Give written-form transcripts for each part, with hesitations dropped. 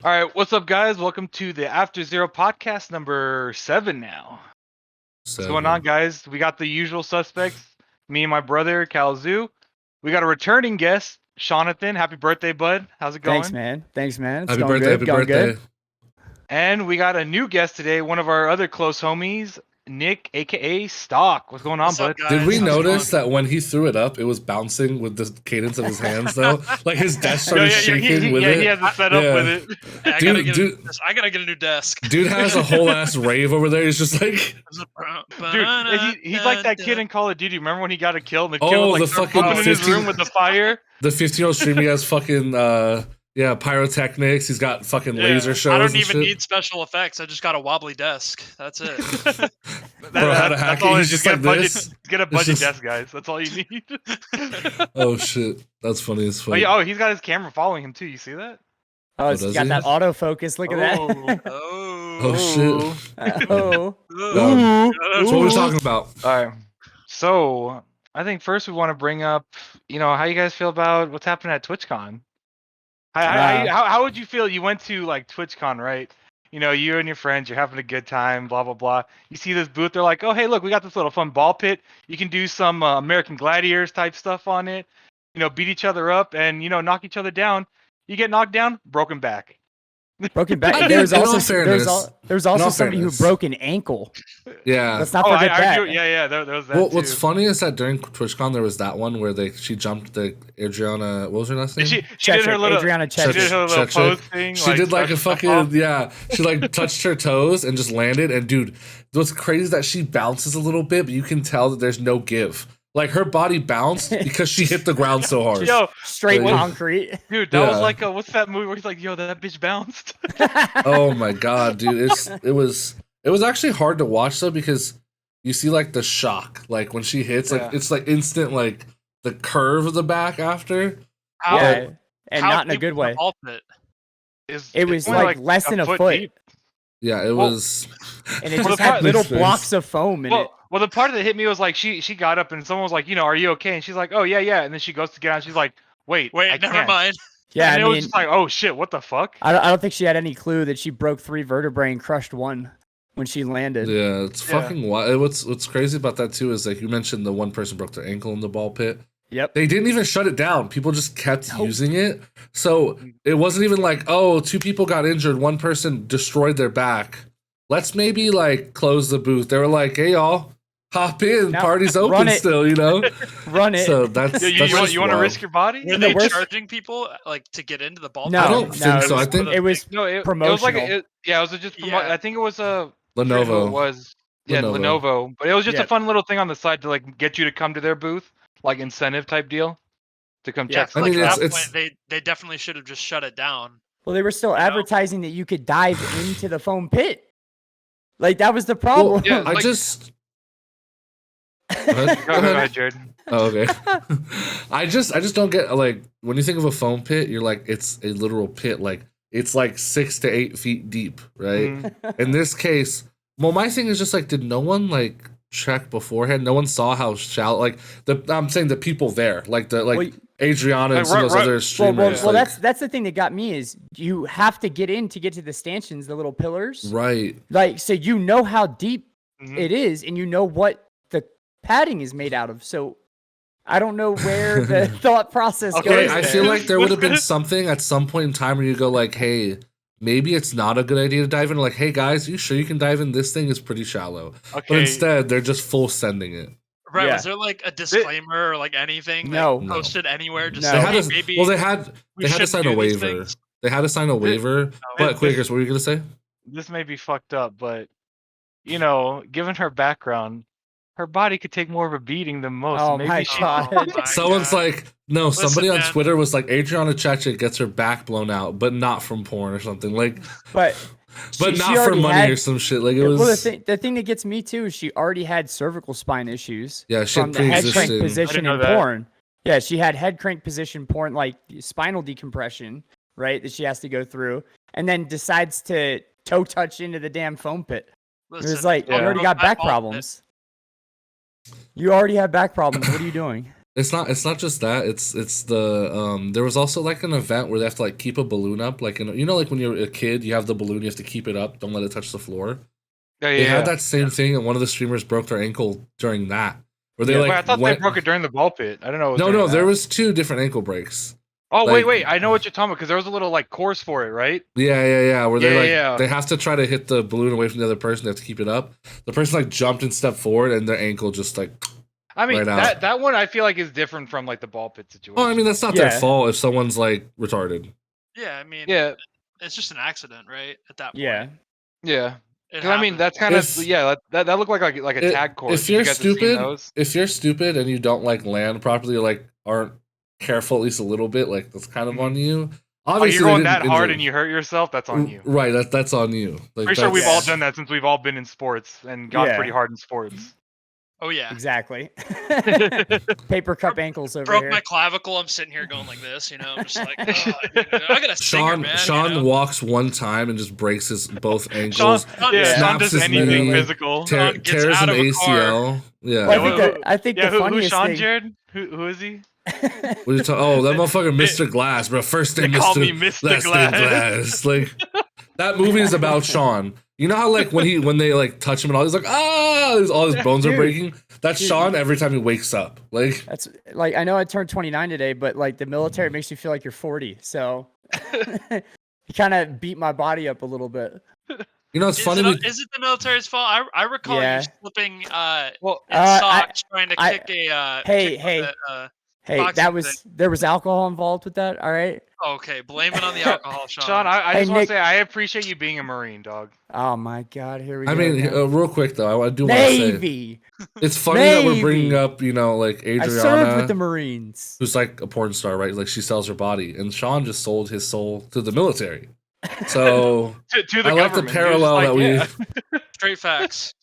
All right, what's up, guys? Welcome to the After Zero podcast number 7 now. What's going on, guys? We got the usual suspects, me and my brother, Calzoo. We got a returning guest, Jonathan. Happy birthday, bud. How's it going? Thanks, man. It's happy going birthday, good. Going good. And we got a new guest today, one of our other close homies, Nick, a.k.a. Stock. What's going on, bud? Did we notice that when he threw it up, it was bouncing with the cadence of his hands, though? Like his desk started shaking with it. He has it set up with it. I gotta get a new desk. Dude has a whole ass rave over there. He's just like... Dude, he's like that kid in Call of Duty. Remember when he got a kill and the kid oh, was like the fucking in his room with the fire? The 15-year-old streaming has fucking... Yeah, pyrotechnics. He's got fucking laser shows. I don't even need special effects. I just got a wobbly desk. That's it. Bro, how to hack it? He's just like this. Get a budget desk, guys. That's all you need. Oh shit, that's funny as fuck. Oh, he's got his camera following him too. You see that? Oh, he's got that autofocus. Look at that. Oh shit. Oh. That's what we're talking about. All right. So I think first we want to bring up, how you guys feel about what's happening at TwitchCon. How would you feel? You went to like TwitchCon, right? You and your friends, you're having a good time, blah blah blah. You see this booth, they're like, "Oh, hey, look, we got this little fun ball pit. You can do some American Gladiators type stuff on it. Beat each other up and knock each other down. You get knocked down, broken back." Broken back. There's also somebody who broke an ankle. Yeah. Let's not forget that. There was that. Well, what's funny is that during TwitchCon there was that one where she jumped the Adriana. What was her last name? She did her little Adriana She did her little pose thing. She did like a fucking She like touched her toes and just landed. And dude, what's crazy is that she bounces a little bit, but you can tell that there's no give. Like her body bounced because she hit the ground so hard. Straight concrete. Dude, that was like what's that movie where he's like, "Yo, that bitch bounced." Oh my god, dude! It was actually hard to watch though because you see like the shock, like when she hits, like it's like instant, like the curve of the back after. And not in a good way. It was like less than a foot. Deep. Yeah, it was. And it just had little blocks of foam in it. Well, the part that hit me was like she got up and someone was like, "Are you okay?" And she's like, "Oh yeah." And then she goes to get out. And she's like, "Wait, never mind." Yeah, and it was just like, "Oh shit, what the fuck?" I don't think she had any clue that she broke 3 vertebrae and crushed 1 when she landed. Yeah, it's fucking wild. What's crazy about that too is like you mentioned the one person broke their ankle in the ball pit. Yep. They didn't even shut it down. People just kept using it. So it wasn't even like, oh, 2 people got injured, 1 person destroyed their back. Let's maybe like close the booth. They were like, hey y'all, hop in. Now, party's open still, Run it. So that's you want to risk your body? Were they charging people like to get into the ball? No, I don't think so. I think it was promotional. It was like it was just I think it was a Lenovo. It was Lenovo, but it was just a fun little thing on the side to like get you to come to their booth, like incentive type deal, to come check. I mean, at that point, they definitely should have just shut it down. Well, they were still advertising that you could dive into the foam pit. Like that was the problem. Well, I just. Go ahead, Jared. Oh, okay. I just don't get like when you think of a foam pit, you're like it's a literal pit, like it's like 6 to 8 feet deep, right? Mm-hmm. In this case, well, my thing is just like, did no one like check beforehand? No one saw how shallow. Like I'm saying the people there, like Adriana and some of those other streamers. Well, that's the thing that got me is you have to get in to get to the stanchions, the little pillars, right? Like so you know how deep it is, and you know what the padding is made out of. So I don't know where the thought process goes. I feel like there would have been something at some point in time where you go like, hey, maybe it's not a good idea to dive in. Like, hey guys, you sure you can dive in? This thing is pretty shallow. Okay. But instead, they're just full sending it. Right? Yeah. Was there like a disclaimer or like anything posted anywhere? Just they had to sign a waiver. They had to sign a waiver. But Quakers, what were you gonna say? This may be fucked up, but given her background, her body could take more of a beating than most. Oh my god! Someone's like, no. Somebody on Twitter was like, Adriana Checha gets her back blown out, but not from porn or something. Like, but not for money or some shit. Like it was. Well, the thing that gets me too is she already had cervical spine issues. Yeah, she from the head crank position in porn. Yeah, she had head crank position porn, like spinal decompression, right? That she has to go through, and then decides to toe touch into the damn foam pit. Listen, it was like you already got back problems. You already have back problems. What are you doing? It's not just that. It's the there was also like an event where they have to like keep a balloon up, like like when you're a kid, you have the balloon, you have to keep it up, don't let it touch the floor. They had that same thing, and one of the streamers broke their ankle during that. Where they I thought they broke it during the ball pit. I don't know. No, there was 2 different ankle breaks. Oh wait! I know what you're talking about because there was a little like course for it, right? Yeah. Where they have to try to hit the balloon away from the other person. They have to keep it up. The person like jumped and stepped forward, and their ankle just like. I mean that one I feel like is different from like the ball pit situation. Oh, I mean that's not their fault if someone's like retarded. Yeah, I mean it's just an accident, right? At that point. Yeah. I mean that's kind of that looked like a tag course. If you're stupid and you don't like land properly, or like aren't careful at least a little bit, like that's kind of on you. Obviously, you're going that hard and you hurt yourself. That's on you. Right. That's on you. Like, pretty sure we've all done that since we've all been in sports and gone pretty hard in sports. Oh yeah, exactly. Paper cup ankles over broke here. My clavicle. I'm sitting here going like this, I'm just like, I got a stinger, man. Sean walks one time and just breaks his both ankles. Sean does anything physical. Tears an ACL. Yeah. Well, I think the funniest who's Sean, thing. Jared? Who is he? What are you talking? Oh, that motherfucker, Mr. Glass, bro. First name Mr. Glass. Like that movie is about Sean. You know how like when they like touch him and all, he's like all his bones are breaking. That's Sean every time he wakes up. Like that's like I know I turned 29 today, but like the military makes you feel like you're 40. So he kind of beat my body up a little bit. You know, it's funny. Is it the military's fault? I recall you slipping in socks trying to kick a. Hey, there was alcohol involved with that. All right. Okay, blame it on the alcohol, Sean. Sean, I just want to say I appreciate you being a Marine, dog. Oh my God, here we go. I mean, real quick though, I do want to say it's funny that we're bringing up, like Adriana. I served with the Marines. Who's like a porn star, right? Like she sells her body, and Sean just sold his soul to the military. So to the I like the parallel that we straight facts.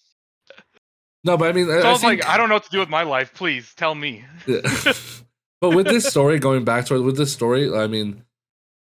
No, but I mean, I was like, I don't know what to do with my life. Please tell me. Yeah. But with this story, going back to it, with this story, I mean,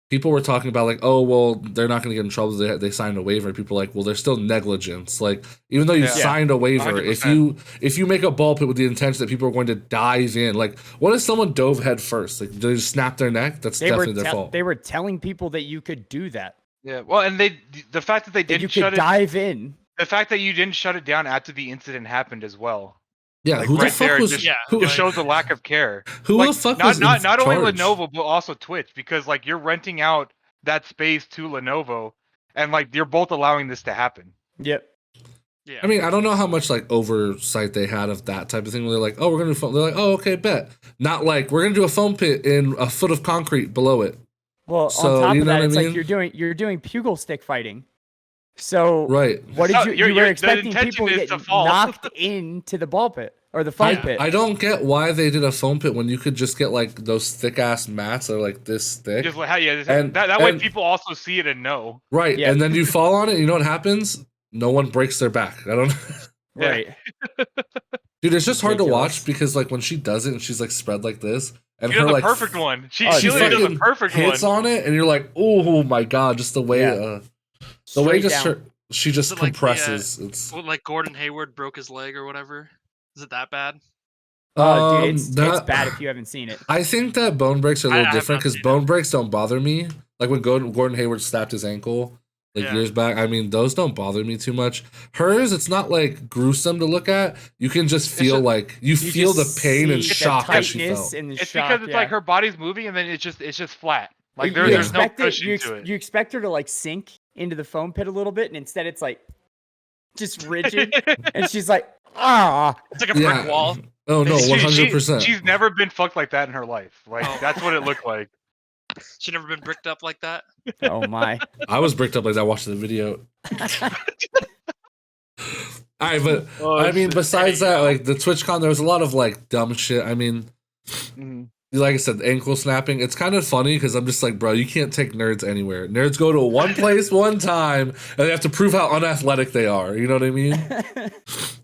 people were talking about like, oh, well, they're not going to get in trouble. They signed a waiver. And people are like, well, there's still negligence. Like, even though you signed a waiver, 100%. if you make a ball pit with the intention that people are going to dive in, like, what if someone dove head first? Like, did they just snap their neck? That's definitely their fault. They were telling people that you could do that. Yeah, well, and the fact that they didn't shut it, dive in. The fact that you didn't shut it down after the incident happened as well. Yeah, like, who the fuck was? It shows a lack of care. Who the fuck was not only Lenovo but also Twitch, because like you're renting out that space to Lenovo, and like you're both allowing this to happen. Yep. Yeah. I mean, I don't know how much like oversight they had of that type of thing. Where they're like, oh, we're gonna do foam. They're like, oh, okay, bet. Not like we're gonna do a foam pit in a foot of concrete below it. Well, so, on top of that, it's like you're doing pugil stick fighting. So right, what did you were expecting people to get knocked into the ball pit or the foam pit? I don't get why they did a foam pit when you could just get like those thick ass mats that are like this thick. Just that way people also see it and know. Right, and then you fall on it. You know what happens? No one breaks their back. I don't. Right, dude, it's just hard to watch because like when she does it and she's like spread like this. And she her does like perfect one. She really does a perfect one. Hits on it, and you're like, oh my God, just the way. The way she just compresses. It's like Gordon Hayward broke his leg or whatever. Is it that bad? Dude, it's bad if you haven't seen it. I think that bone breaks are a little different because bone breaks don't bother me. Like when Gordon Hayward snapped his ankle years back. I mean, those don't bother me too much. Hers, it's not like gruesome to look at. You can just feel like you feel the pain and shock that she felt. It's because it's like her body's moving and then it's just flat. Like there's no cushion to it. You expect her to like sink into the foam pit a little bit, and instead it's like just rigid, and she's like, it's like a brick wall. Oh no, 100%. She's never been fucked like that in her life. Like that's what it looked like. She never been bricked up like that. Oh my! I was bricked up like that watching the video. All right, but I mean, besides that, like the TwitchCon, there was a lot of like dumb shit. I mean. Like I said, ankle snapping. It's kind of funny because I'm just like, bro, you can't take nerds anywhere. Nerds go to one place one time and they have to prove how unathletic they are. You know what I mean?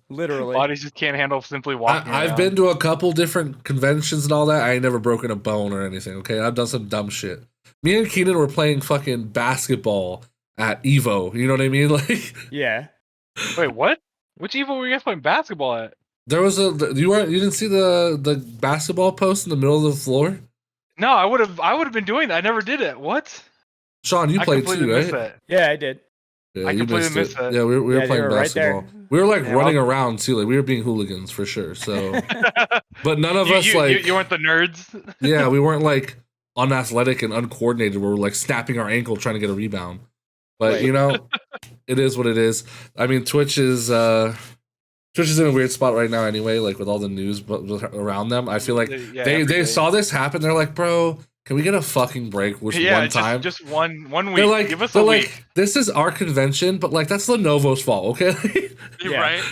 Literally. Bodies just can't handle simply walking. I've been to a couple different conventions and all that. I ain't never broken a bone or anything, okay? I've done some dumb shit. Me and Keenan were playing fucking basketball at Evo. You know what I mean? Like, yeah. Wait, what? Which Evo were you guys playing basketball at? There was you didn't see the basketball post in the middle of the floor? No, I would have been doing that. I never did it. What? Sean, you played too, right? That. Yeah, I did. Yeah, I completely missed it. Yeah, we were playing basketball. Right we were like running around too, like we were being hooligans for sure. So, but none of us you weren't the nerds. Yeah, we weren't like unathletic and uncoordinated. We were like snapping our ankle trying to get a rebound. But you know, it is what it is. I mean, Twitch is in a weird spot right now anyway. Like with all the news around them, I feel like they saw this happen. They're like, bro. Can we get a fucking break? One time? Just one week. They're like, give us a week. This is our convention, but like that's Lenovo's fault, okay? Right.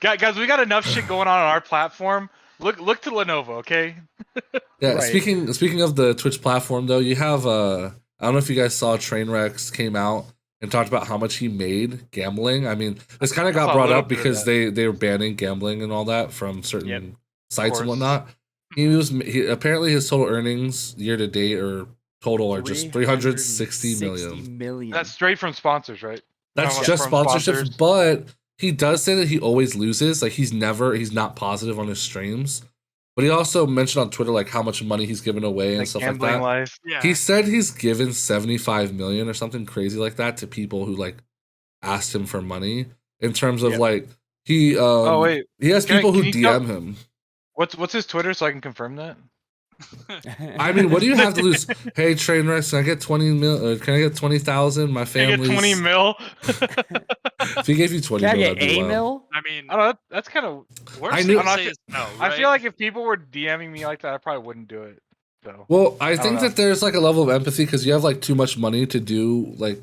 Guys, we got enough shit going on our platform. Look to Lenovo, okay? Yeah. Right. Speaking of the Twitch platform, though, you have I don't know if you guys saw Trainwrecks came out and talked about how much he made gambling. I mean, this kind of got brought up because they were banning gambling and all that from certain sites and whatnot. He apparently his total earnings year to date or total are just 360 million. That's straight from sponsors, right? That's just sponsorships, but he does say that he always loses. Like he's not positive on his streams. But he also mentioned on Twitter like how much money he's given away and stuff like that. Life. Yeah. He said he's given 75 million or something crazy like that to people who like asked him for money in terms of like he has people who DM him. What's his Twitter so I can confirm that? I mean, what do you have to lose? Hey, Trainwrecks, can I get 20 mil? Can I get 20,000? My family. Get 20 mil. If he gave you 20 mil, that'd be mil? I mean, I don't know. That's kind of. I knew. I feel like if people were DMing me like that, I probably wouldn't do it. So. Well, I think that there's like a level of empathy because you have like too much money to do like.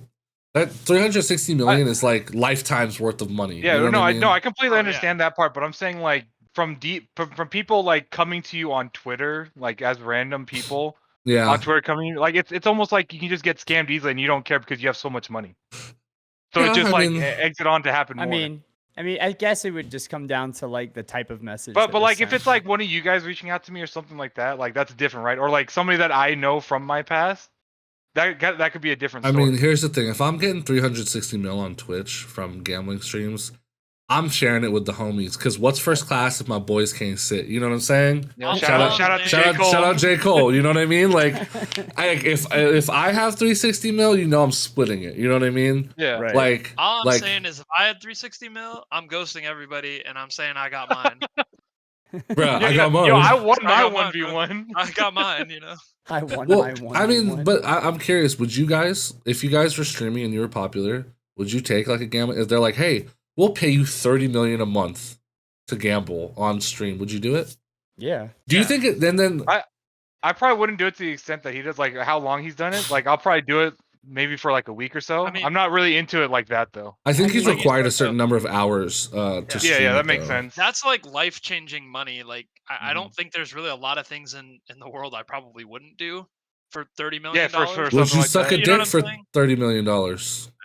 That 360 million is like lifetimes worth of money. Yeah, you know I completely understand that part, but I'm saying like from people like coming to you on Twitter, like as random people on Twitter coming, like it's almost like you can just get scammed easily and you don't care because you have so much money. So it just exit on to happen more. I mean, I guess it would just come down to like the type of message. But like if it's like one of you guys reaching out to me or something like that, like that's different, right? Or like somebody that I know from my past. That could be a different story. I mean, here's the thing. If I'm getting 360 mil on Twitch from gambling streams, I'm sharing it with the homies. Because what's first class if my boys can't sit? You know what I'm saying? Yeah, shout out to J. Cole. Shout out J. Cole. You know what I mean? Like, if I have 360 mil, you know I'm splitting it. You know what I mean? Yeah. Right. Like, all I'm saying is if I had 360 mil, I'm ghosting everybody, and I'm saying I got mine. Bro, I got mine. Yo, I won my 1v1. I got mine, you know. I won my 1v1. I mean, but I'm curious. Would you guys, if you guys were streaming and you were popular, would you take like a gamble? If they're like, hey, we'll pay you 30 million a month to gamble on stream, would you do it? Yeah. Do you think it? Then I probably wouldn't do it to the extent that he does. Like how long he's done it. Like I'll probably do it maybe for like a week or so. I mean, I'm not really into it like that though. I think he's required a certain number of hours to stream. Yeah, that makes sense. That's like life-changing money. Like I don't think there's really a lot of things in the world I probably wouldn't do for $30 million. Yeah, for sure. Would you like suck that. a dick for $30 million?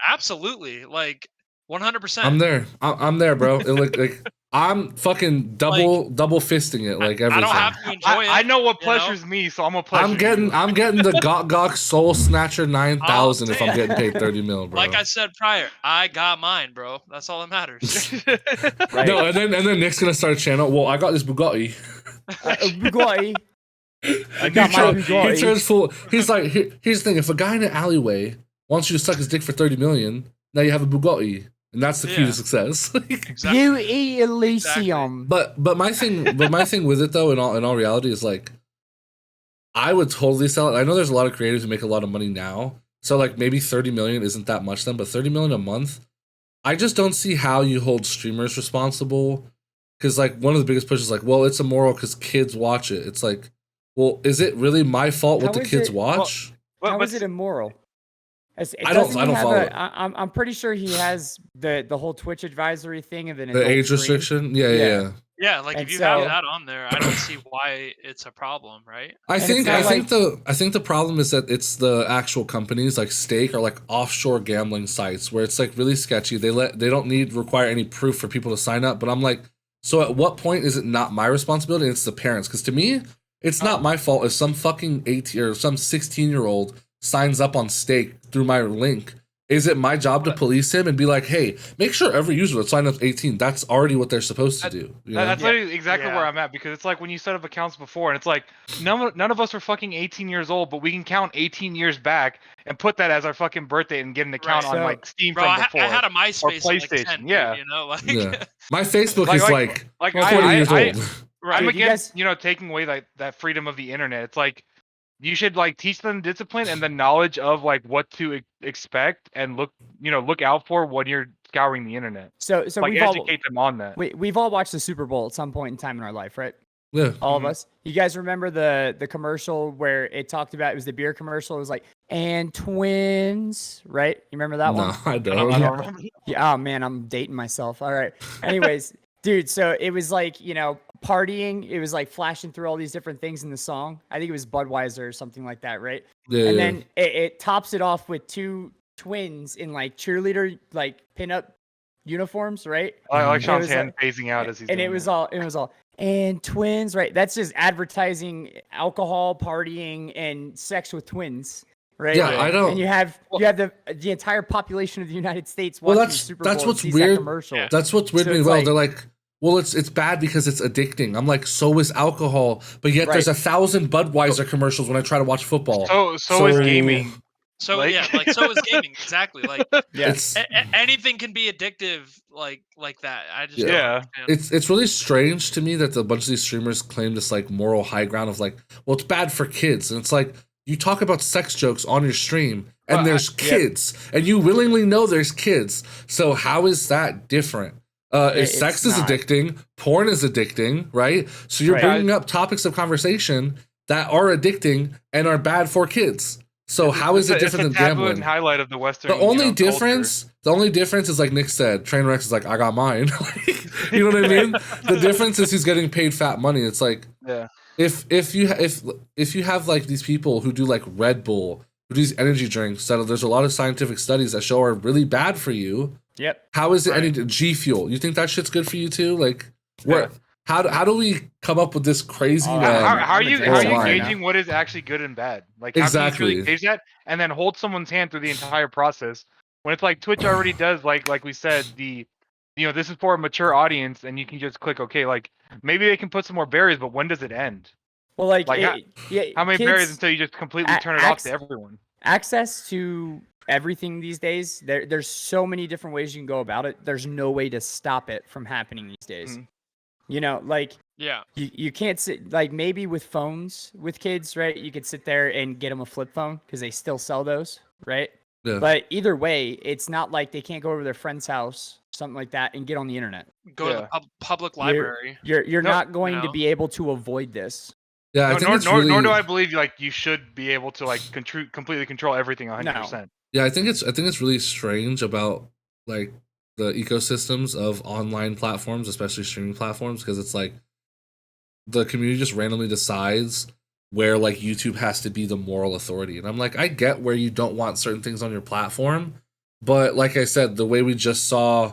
Absolutely, like 100%. I'm there. I'm there, bro. Like I'm fucking double fisting it like everything. I don't have to enjoy it. I know what pleasures me, so I'm a pleasure. I'm getting the Gok Soul Snatcher 9000 if I'm getting paid 30 mil, bro. Like I said prior, I got mine, bro. That's all that matters. Right. No, and then Nick's gonna start a channel. Well, I got this Bugatti. Bugatti. I got my Bugatti. He turns full. He's like, here's the thing: if a guy in an alleyway wants you to suck his dick for 30 million, now you have a Bugatti. And that's the key to success. Exactly. Beauty Elysium. But my thing with it though, in all reality, is like, I would totally sell it. I know there's a lot of creators who make a lot of money now, so like maybe 30 million isn't that much then, but 30 million a month, I just don't see how you hold streamers responsible. Because like one of the biggest pushes, like, well, it's immoral because kids watch it. It's like, well, is it really my fault what the kids watch? How is it immoral? I don't follow it. I'm pretty sure he has the whole Twitch advisory thing of the age restriction. Yeah. Yeah, like if you have that on there, I don't see why it's a problem, right? I think the problem is that it's the actual companies like Stake are like offshore gambling sites where it's like really sketchy. They don't require any proof for people to sign up. But I'm like, so at what point is it not my responsibility? It's the parents. Because to me, it's not my fault if some fucking 18 or some 16-year-old signs up on Stake through my link Is it my job to police him and be like, hey, make sure every user that signs up 18? That's already what they're supposed to do. That's literally exactly where I'm at, because it's like when you set up accounts before, and it's like none of us are fucking 18 years old, but we can count 18 years back and put that as our fucking birthday and get an account on like Steam from before. I had a MySpace or PlayStation. Like 10, yeah, you know, like my Facebook is like 20 years old. I'm against taking away that freedom of the internet. It's like you should like teach them discipline and the knowledge of like what to expect and look out for when you're scouring the internet. So like we've educate them on that. We've all watched the Super Bowl at some point in time in our life, right? Yeah. All of us. You guys remember the commercial where it talked about, it was the beer commercial. It was like, and twins, right? You remember that one? No, I don't. I don't remember. Yeah. Oh man, I'm dating myself. All right. Anyways, dude. So it was like, partying. It was like flashing through all these different things in the song. I think it was Budweiser or something like that, right? Yeah. And then it tops it off with two twins in like cheerleader, like pinup uniforms, right? I like Sean's hand phasing out as he's and doing it was all and twins, right? That's just advertising alcohol, partying, and sex with twins, right? Yeah, I don't. And you have the entire population of the United States watching the Super Bowl. That's what's and weird. That commercial. That's what's weird. So me. it's Well, like, they're like, well, it's bad because it's addicting. I'm like, so is alcohol, but yet there's 1,000 Budweiser commercials when I try to watch football. So is gaming. So like, so is gaming, exactly. Like yes, anything can be addictive, like that. I just it's really strange to me that a bunch of these streamers claim this like moral high ground of like, well, it's bad for kids, and it's like you talk about sex jokes on your stream, and there's kids, and you willingly know there's kids. So how is that different? Sex is addicting, porn is addicting, right? So you're bringing up topics of conversation that are addicting and are bad for kids. So how is it different than gambling? And highlight of the Western. The only difference is like Nick said, Trainwreck is like, I got mine. You know what I mean? The difference is he's getting paid fat money. It's like, if you have like these people who do like Red Bull, who do these energy drinks that there's a lot of scientific studies that show are really bad for you. Yep. How is it any G Fuel? You think that shit's good for you too? Like what? How do we come up with this crazy? How are you gauging what is actually good and bad? Like how can you really gauge that and then hold someone's hand through the entire process when it's like Twitch already does like we said this is for a mature audience and you can just click okay, like maybe they can put some more barriers, but when does it end? Well, how many barriers until you just completely turn it off to everyone? Access to everything these days, there's so many different ways you can go about it. There's no way to stop it from happening these days. You can't sit like maybe with phones with kids, right? You could sit there and get them a flip phone because they still sell those, right? Yeah. But either way, it's not like they can't go over to their friend's house, something like that, and get on the internet. Go to the public library. You're not going to be able to avoid this. Yeah, nor do I believe like you should be able to like completely control everything 100%. Yeah, I think it's really strange about like the ecosystems of online platforms, especially streaming platforms, because it's like the community just randomly decides where like YouTube has to be the moral authority. And I'm like, I get where you don't want certain things on your platform, but like I said, the way we just saw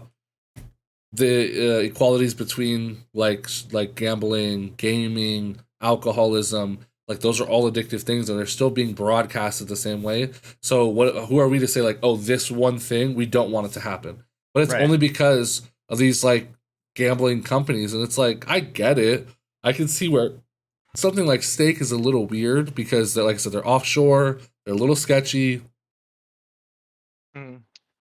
the equalities between like gambling, gaming, alcoholism, like those are all addictive things and they're still being broadcasted the same way. So who are we to say like, oh, this one thing we don't want it to happen? But it's only because of these like gambling companies, and it's like I get it. I can see where something like Stake is a little weird because they're, like I said, they're offshore, they're a little sketchy.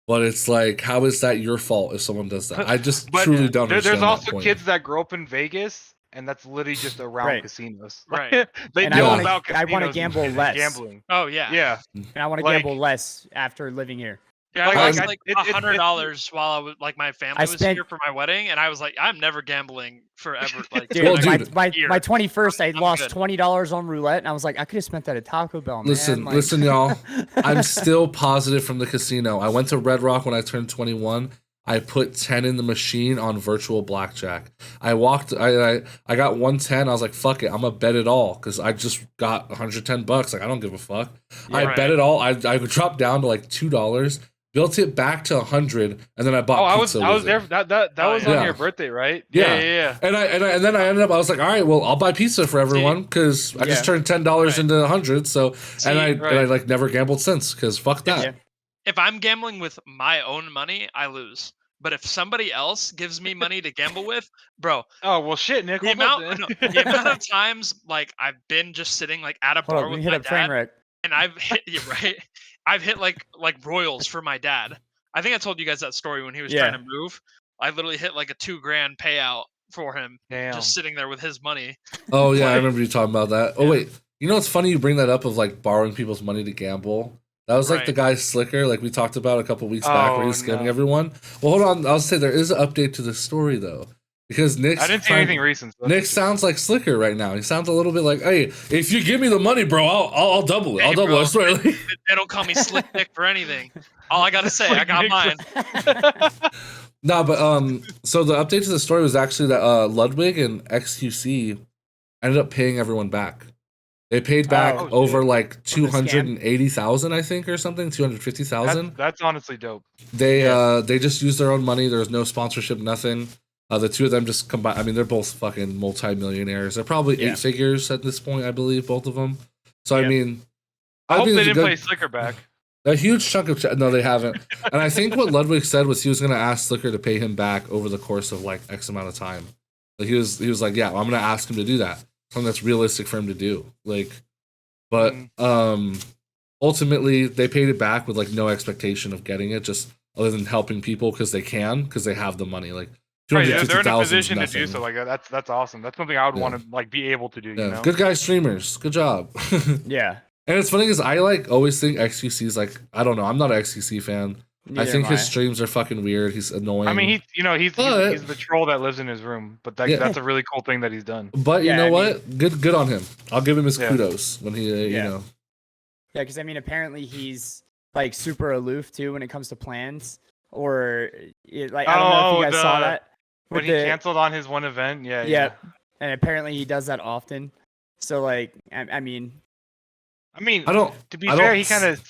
But it's like, how is that your fault if someone does that? I just truly don't understand. There's also kids that grow up in Vegas, and that's literally just around casinos. Right. I want to gamble less. Gambling. Oh yeah. And I want to gamble less after living here. Yeah, I lost like $100 while I was like my family was here for my wedding, and I was like, I'm never gambling forever. Like, dude, my 21st, I lost $20 on roulette, and I was like, I could have spent that at Taco Bell. Man. Listen, y'all. I'm still positive from the casino. I went to Red Rock when I turned 21. I put 10 in the machine on virtual blackjack. I got 110. I was like, fuck it, I'm gonna bet it all because I just got $110. Like, I don't give a fuck. I bet it all. I dropped down to like $2. Built it back to 100, and then I bought pizza. I was there. That was on your birthday, right? Yeah. And then I ended up. I was like, all right, well, I'll buy pizza for everyone because I just turned $10 into 100. So I like never gambled since because fuck that. if I'm gambling with my own money, I lose. But if somebody else gives me money to gamble with, bro, Oh well, shit, Nick. the Hold up, amount then. no, the amount of times like I've been just sitting like at a Hold bar up, let with me hit my up dad, Trainwreck. and I've hit right. I've hit like royals for my dad. I think I told you guys that story when he was trying to move. I literally hit like a $2,000 payout for him, Damn. just sitting there with his money. Oh yeah, I Like, remember you talking about that. Oh yeah. wait, you know it's funny you bring that up of like borrowing people's money to gamble. That was like the Right. guy Slicker, like we talked about a couple weeks back, where he was scamming no. everyone. Well, hold on, I'll say there is an update to the story though, because I didn't see anything recent. So Nick sounds like Slicker right now. He sounds a little bit like, "Hey, if you give me the money, bro, I'll double it. I'll Hey, double it. I bro, swear." they don't call me Slick Nick for anything. All I gotta say, I got mine. No, but so the update to the story was actually that Ludwig and XQC ended up paying everyone back. They paid back over like 280,000, I think, or something, 250,000. That's honestly dope. They just used their own money. There was no sponsorship, nothing. The two of them just combined. I mean, they're both fucking multi-millionaires. They're probably 8 figures at this point, I believe, both of them. So I mean, I hope they didn't play Slicker back. A huge chunk of no, they haven't. And I think what Ludwig said was he was going to ask Slicker to pay him back over the course of like X amount of time. Like he was like, yeah, well, I'm going to ask him to do that. Something that's realistic for him to do. Like, but ultimately they paid it back with like no expectation of getting it, just other than helping people because they have the money. Like, right, they're in a position to do so. Like that's awesome. That's something I would want to like be able to do. Yeah. You know? Good guy streamers. Good job. Yeah. And it's funny because I like always think XQC's like, I don't know, I'm not an XQC fan. I think his streams are fucking weird. He's annoying. I mean, he's the troll that lives in his room, but that's a really cool thing that he's done. But you know what? Good on him. I'll give him his kudos when he, you know. Yeah, because I mean, apparently he's like super aloof too when it comes to plans. Or like, I don't know if you guys saw that when he canceled on his one event. Yeah. And apparently he does that often. So like, I mean, to be fair, he kind of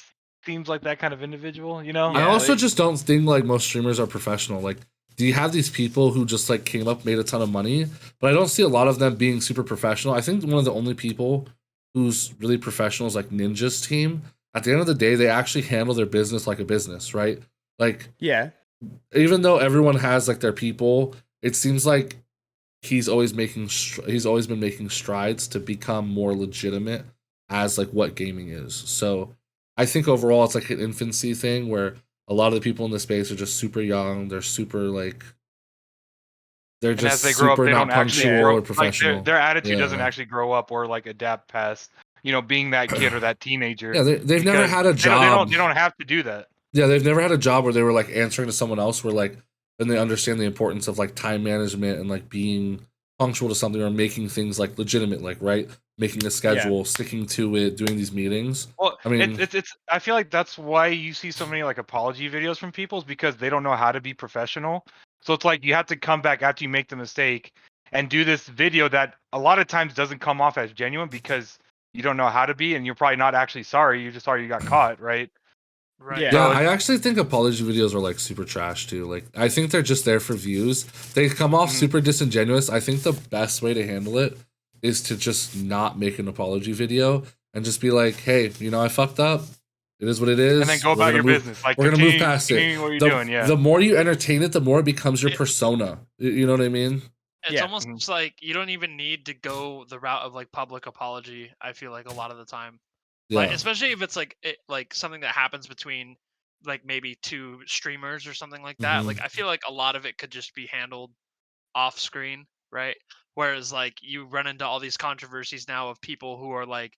seems like that kind of individual, you know? I also just don't think like most streamers are professional. Like, do you have these people who just like came up, made a ton of money, but I don't see a lot of them being super professional. I think one of the only people who's really professional is like Ninja's team. At the end of the day, they actually handle their business like a business, right? Like, even though everyone has like their people, it seems like he's always been making strides to become more legitimate as like what gaming is. So I think overall it's like an infancy thing where a lot of the people in the space are just super young. They're super like they're just as they grow super up, they not don't actually punctual or professional. Like their attitude doesn't actually grow up or like adapt past, you know, being that kid or that teenager. Yeah, they've never had a job. They don't have to do that. Yeah, they've never had a job where they were like answering to someone else where like then they understand the importance of like time management and like being punctual to something or making things like legitimate, like right, making a schedule, sticking to it, doing these meetings. Well, I mean, it's I feel like that's why you see so many like apology videos from people is because they don't know how to be professional. So it's like you have to come back after you make the mistake and do this video that a lot of times doesn't come off as genuine because you don't know how to be and you're probably not actually sorry. You're just sorry you got caught, right? Right. Yeah, I actually think apology videos are like super trash too. Like I think they're just there for views. They come off super disingenuous. I think the best way to handle it is to just not make an apology video and just be like, "Hey, you know, I fucked up. It is what it is." And then go about your business. Like we're gonna move past it. What you're doing, the more you entertain it, the more it becomes your persona. You know what I mean? It's almost like you don't even need to go the route of like public apology. I feel like a lot of the time. Like, especially if it's like something that happens between like maybe two streamers or something like that. Like I feel like a lot of it could just be handled off screen, right? Whereas like you run into all these controversies now of people who are like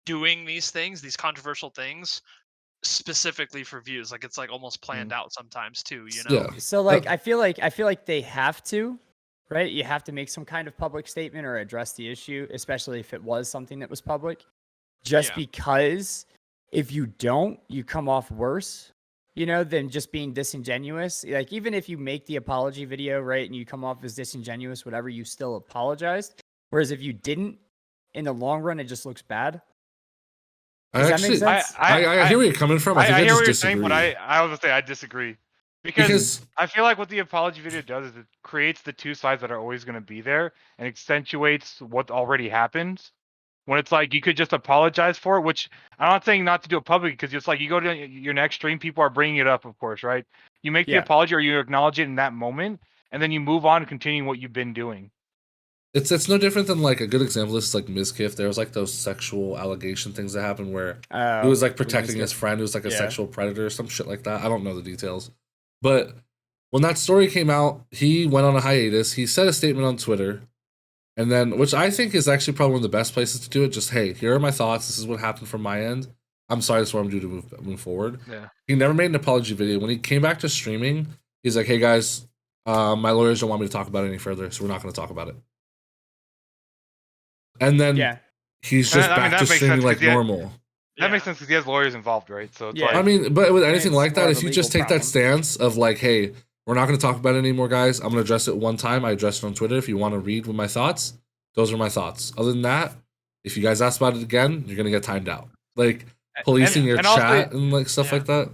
doing these things, these controversial things specifically for views. Like it's like almost planned out sometimes too, you know? Yeah. So like I feel like they have to, right? You have to make some kind of public statement or address the issue, especially if it was something that was public. Just because if you don't, you come off worse, you know, than just being disingenuous. Like even if you make the apology video, right, and you come off as disingenuous, whatever, you still apologized. Whereas if you didn't, in the long run, it just looks bad. Does that make sense? I hear where you're coming from. I hear what you're saying, but I was gonna say I disagree. Because I feel like what the apology video does is it creates the two sides that are always going to be there and accentuates what already happened. when it's like you could just apologize for it. Which I'm not saying not to do it publicly, because it's like you go to your next stream, people are bringing it up, of course, right? You make the apology or you acknowledge it in that moment, and then you move on and continue what you've been doing. It's no different than like a good example. This is like Mizkif. There was like those sexual allegation things that happened where he was like protecting his friend who was like a sexual predator or some shit like that. I don't know the details, but when that story came out, he went on a hiatus. He said a statement on Twitter, and then, which I think is actually probably one of the best places to do it. Just, hey, here are my thoughts. This is what happened from my end. I'm sorry. This is what I'm doing to move forward. Yeah. He never made an apology video. When he came back to streaming, he's like, hey guys, my lawyers don't want me to talk about it any further, so we're not going to talk about it. And then he's just back to streaming like normal. That makes sense because he has lawyers involved, right? So it's like, I mean, but with anything like that, if you just take that stance of like, hey, we're not going to talk about it anymore, guys. I'm going to address it one time. I addressed it on Twitter. If you want to read with my thoughts, those are my thoughts. Other than that, if you guys ask about it again, you're going to get timed out. Like policing your chat and like stuff like that.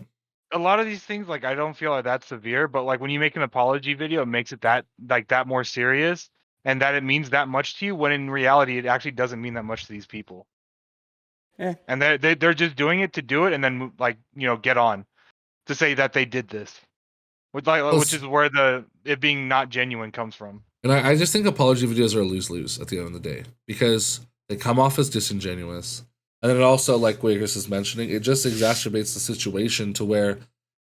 A lot of these things, like I don't feel like that severe, but like when you make an apology video, it makes it that more serious. And that it means that much to you, when in reality it actually doesn't mean that much to these people. And they're just doing it to do it, and then like get on to say that they did this, which is where it being not genuine comes from. And I just think apology videos are a lose-lose at the end of the day, because they come off as disingenuous, and then it also, like Wiggers is mentioning, it just exacerbates the situation to where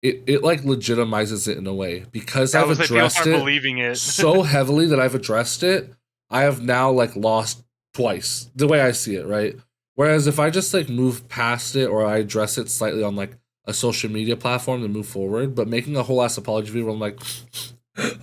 it like legitimizes it in a way, because I've addressed it so heavily that I've addressed it. I have now like lost twice the way I see it, right? Whereas if I just like move past it, or I address it slightly on like a social media platform to move forward, but making a whole ass apology video where I'm like,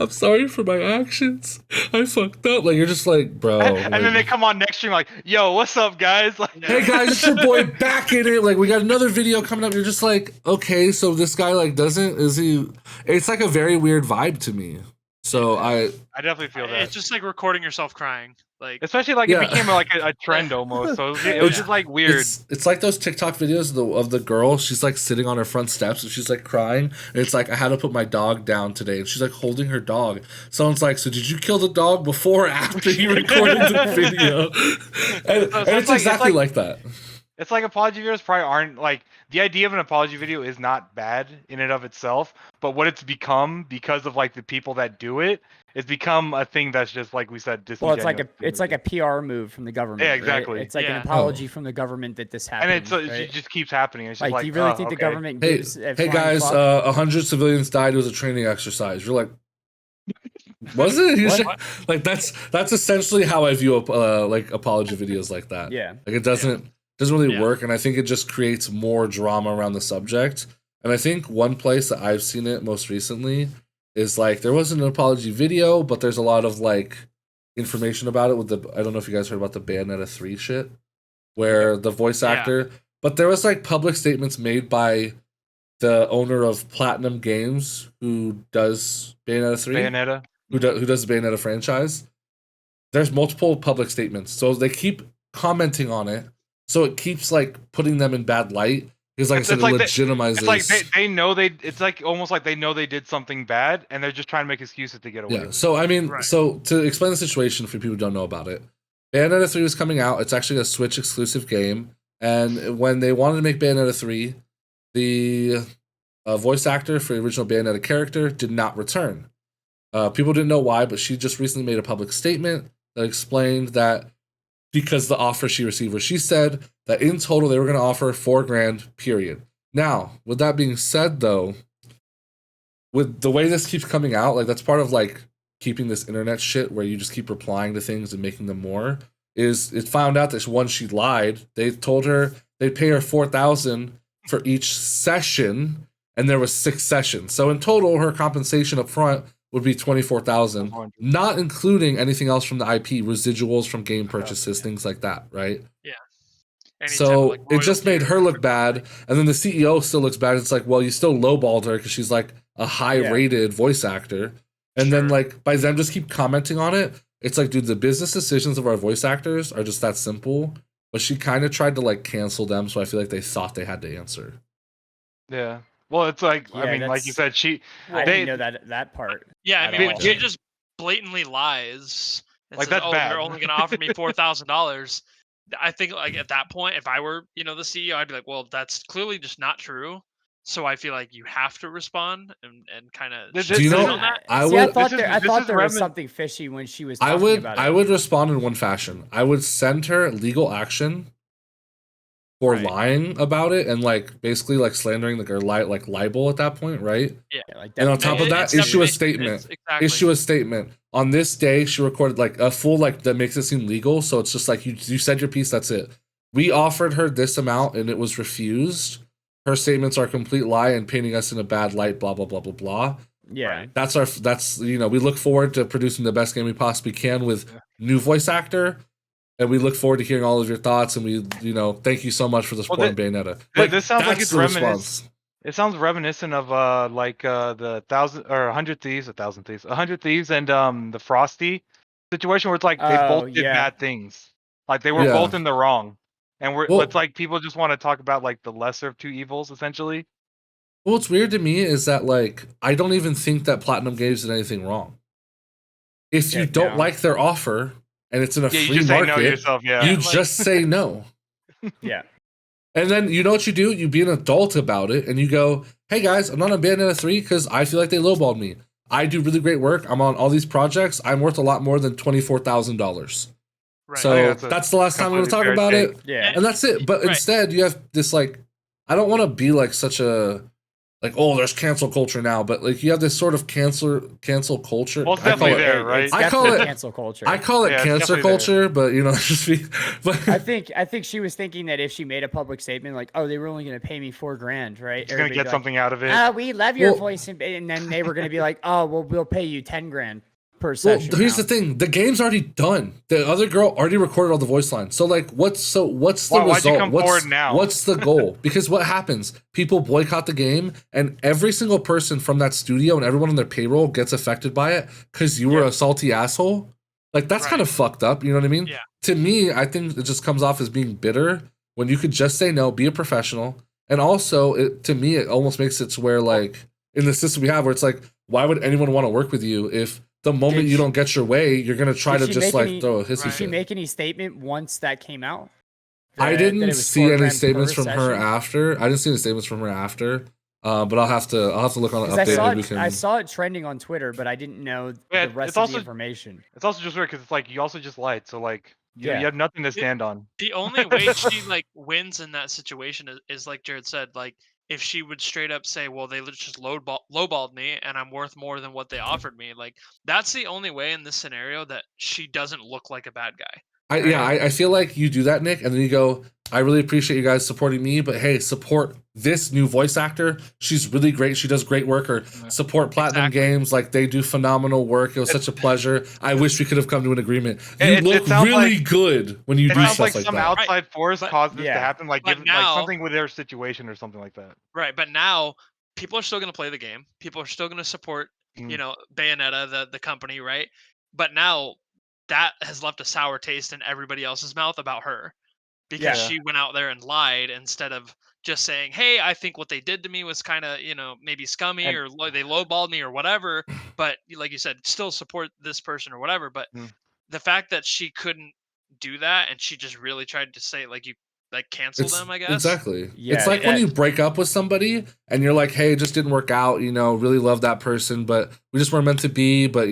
I'm sorry for my actions, I fucked up. Like you're just like, bro. And then they come on next stream like, yo, what's up, guys? Like, hey guys, it's your boy back in it. Like we got another video coming up. You're just like, okay, so this guy like is he? It's like a very weird vibe to me. So I definitely feel that. It's just like recording yourself crying. Like, especially like it became like a trend almost. So it was just like weird. It's like those TikTok videos of the girl. She's like sitting on her front steps and she's like crying. And it's like, I had to put my dog down today, and she's like holding her dog. Someone's like, so did you kill the dog before or after you recorded the video? And it's exactly like that. It's like apology videos probably aren't like, the idea of an apology video is not bad in and of itself, but what it's become because of like the people that do it, it's become a thing that's just like we said, disingenuous. Well, it's like a PR move from the government. Yeah, exactly. Right? It's like an apology from the government that this happened. And it just keeps happening. It's just like, do you really think the government gives hey guys, 100 civilians died. It was a training exercise. You're like, was it? Like that's essentially how I view like apology videos like that. Yeah. Like it doesn't really work, and I think it just creates more drama around the subject. And I think one place that I've seen it most recently is like there wasn't an apology video, but there's a lot of like information about it with I don't know if you guys heard about the Bayonetta 3 shit, where the voice actor, but there was like public statements made by the owner of Platinum Games who does Bayonetta 3. Who does the Bayonetta franchise. There's multiple public statements, so they keep commenting on it. So it keeps like putting them in bad light, because like I said, it legitimizes. It's like they know it's like almost like they know they did something bad, and they're just trying to make excuses to get away. Yeah. So I mean, so to explain the situation for people who don't know about it, Bayonetta 3 was coming out. It's actually a Switch exclusive game, and when they wanted to make Bayonetta 3, the voice actor for the original Bayonetta character did not return. People didn't know why, but she just recently made a public statement that explained that because the offer she received, where she said that in total they were going to offer $4,000, period. Now, with that being said, though, with the way this keeps coming out, like that's part of like keeping this internet shit where you just keep replying to things and making them more, is it found out that once she lied, they told her they'd pay her $4,000 for each session, and there was 6 sessions. So in total, her compensation up front would be $24,000, not including anything else from the IP, residuals from game purchases, things like that, right? Yeah. So it just made her look bad, and then the CEO still looks bad. It's like, well, you still lowballed her because she's like a high-rated voice actor, and then like by them just keep commenting on it, it's like, dude, the business decisions of our voice actors are just that simple. But she kind of tried to like cancel them, so I feel like they thought they had to answer. Yeah. Well, it's like, I mean, like you said, I didn't know that part. Yeah, I mean, when she just blatantly lies, and like says, that's bad. You're only going to offer me $4,000. I think like at that point, if I were, the CEO, I'd be like, well, that's clearly just not true. So I feel like you have to respond and kind of Do you know? on that. I See, would. I thought there was something fishy when she was talking about it. I would respond in one fashion. I would send her legal action for lying about it and like basically like slandering like or like libel at that point, right? Yeah. Like and on top of that, issue a statement. Issue a statement. On this day, she recorded like a full like that makes it seem legal. So it's just like you said your piece. That's it. We offered her this amount and it was refused. Her statements are a complete lie and painting us in a bad light. Blah blah blah blah blah. Yeah, that's we look forward to producing the best game we possibly can with new voice actor. And we look forward to hearing all of your thoughts, and we, thank you so much for the support in Bayonetta. This sounds like it's reminiscent. It sounds reminiscent of the 100 Thieves and the Frosty situation where it's like they both did bad things, like they were both in the wrong, and it's like people just want to talk about like the lesser of two evils, essentially. Well, what's weird to me is that like I don't even think that Platinum Games did anything wrong. If you don't like their offer. And it's in a free market. You just say no. Yeah. And then you know what you do? You be an adult about it and you go, hey guys, I'm not on Bayonetta 3 because I feel like they lowballed me. I do really great work. I'm on all these projects. I'm worth a lot more than $24,000. Right. So that's the last time I'm going to talk about it. Yeah. And that's it. But instead you have this like, I don't want to be like such a, like, oh, there's cancel culture now, but like you have this sort of cancel culture. Well, it's definitely there, right? I call it cancel culture. I call it cancer culture, but just be. But I think she was thinking that if she made a public statement like, "Oh, they were only going to pay me $4,000,000," right? She's going to get something out of it. We love your voice, and then they were going to be like, "Oh, well, we'll pay you $10,000 per session." Well, here's the thing: the game's already done. The other girl already recorded all the voice lines. So, like, what's the result? Why'd you come forward now? What's the goal? Because what happens? People boycott the game, and every single person from that studio and everyone on their payroll gets affected by it because you were a salty asshole. Like, that's kind of fucked up. You know what I mean? Yeah. To me, I think it just comes off as being bitter when you could just say no, be a professional, and also, to me, it almost makes it to where, like, in the system we have, where it's like, why would anyone want to work with you if the moment you don't get your way, you're gonna try to just like throw a hissy fit. Did she make any statement once that came out? I didn't see any statements from her after. I didn't see any statements from her after. But I'll have to look on the update. I saw it trending on Twitter, but I didn't know the rest of the information. It's also just weird because it's like you also just lied, so like you have nothing to stand on. The only way she like wins in that situation is like Jared said, like if she would straight up say, well, they just lowballed me and I'm worth more than what they offered me. Like that's the only way in this scenario that she doesn't look like a bad guy. I feel like you do that, Nick, and then you go, I really appreciate you guys supporting me, but hey, support this new voice actor. She's really great. She does great work. Or support Platinum Games. Like, they do phenomenal work. It was such a pleasure. I wish we could have come to an agreement. You look really good when you do stuff like that. Some outside force caused this to happen, like something with their situation or something like that. Right, but now people are still going to play the game. People are still going to support, Bayonetta, the company, right? But now that has left a sour taste in everybody else's mouth about her because she went out there and lied instead of just saying, hey, I think what they did to me was kind of, maybe scummy or they lowballed me or whatever. But like you said, still support this person or whatever. But the fact that she couldn't do that and she just really tried to say cancel them, I guess. Exactly. Yeah, it's like when you break up with somebody and you're like, hey, it just didn't work out, really love that person, but we just weren't meant to be, but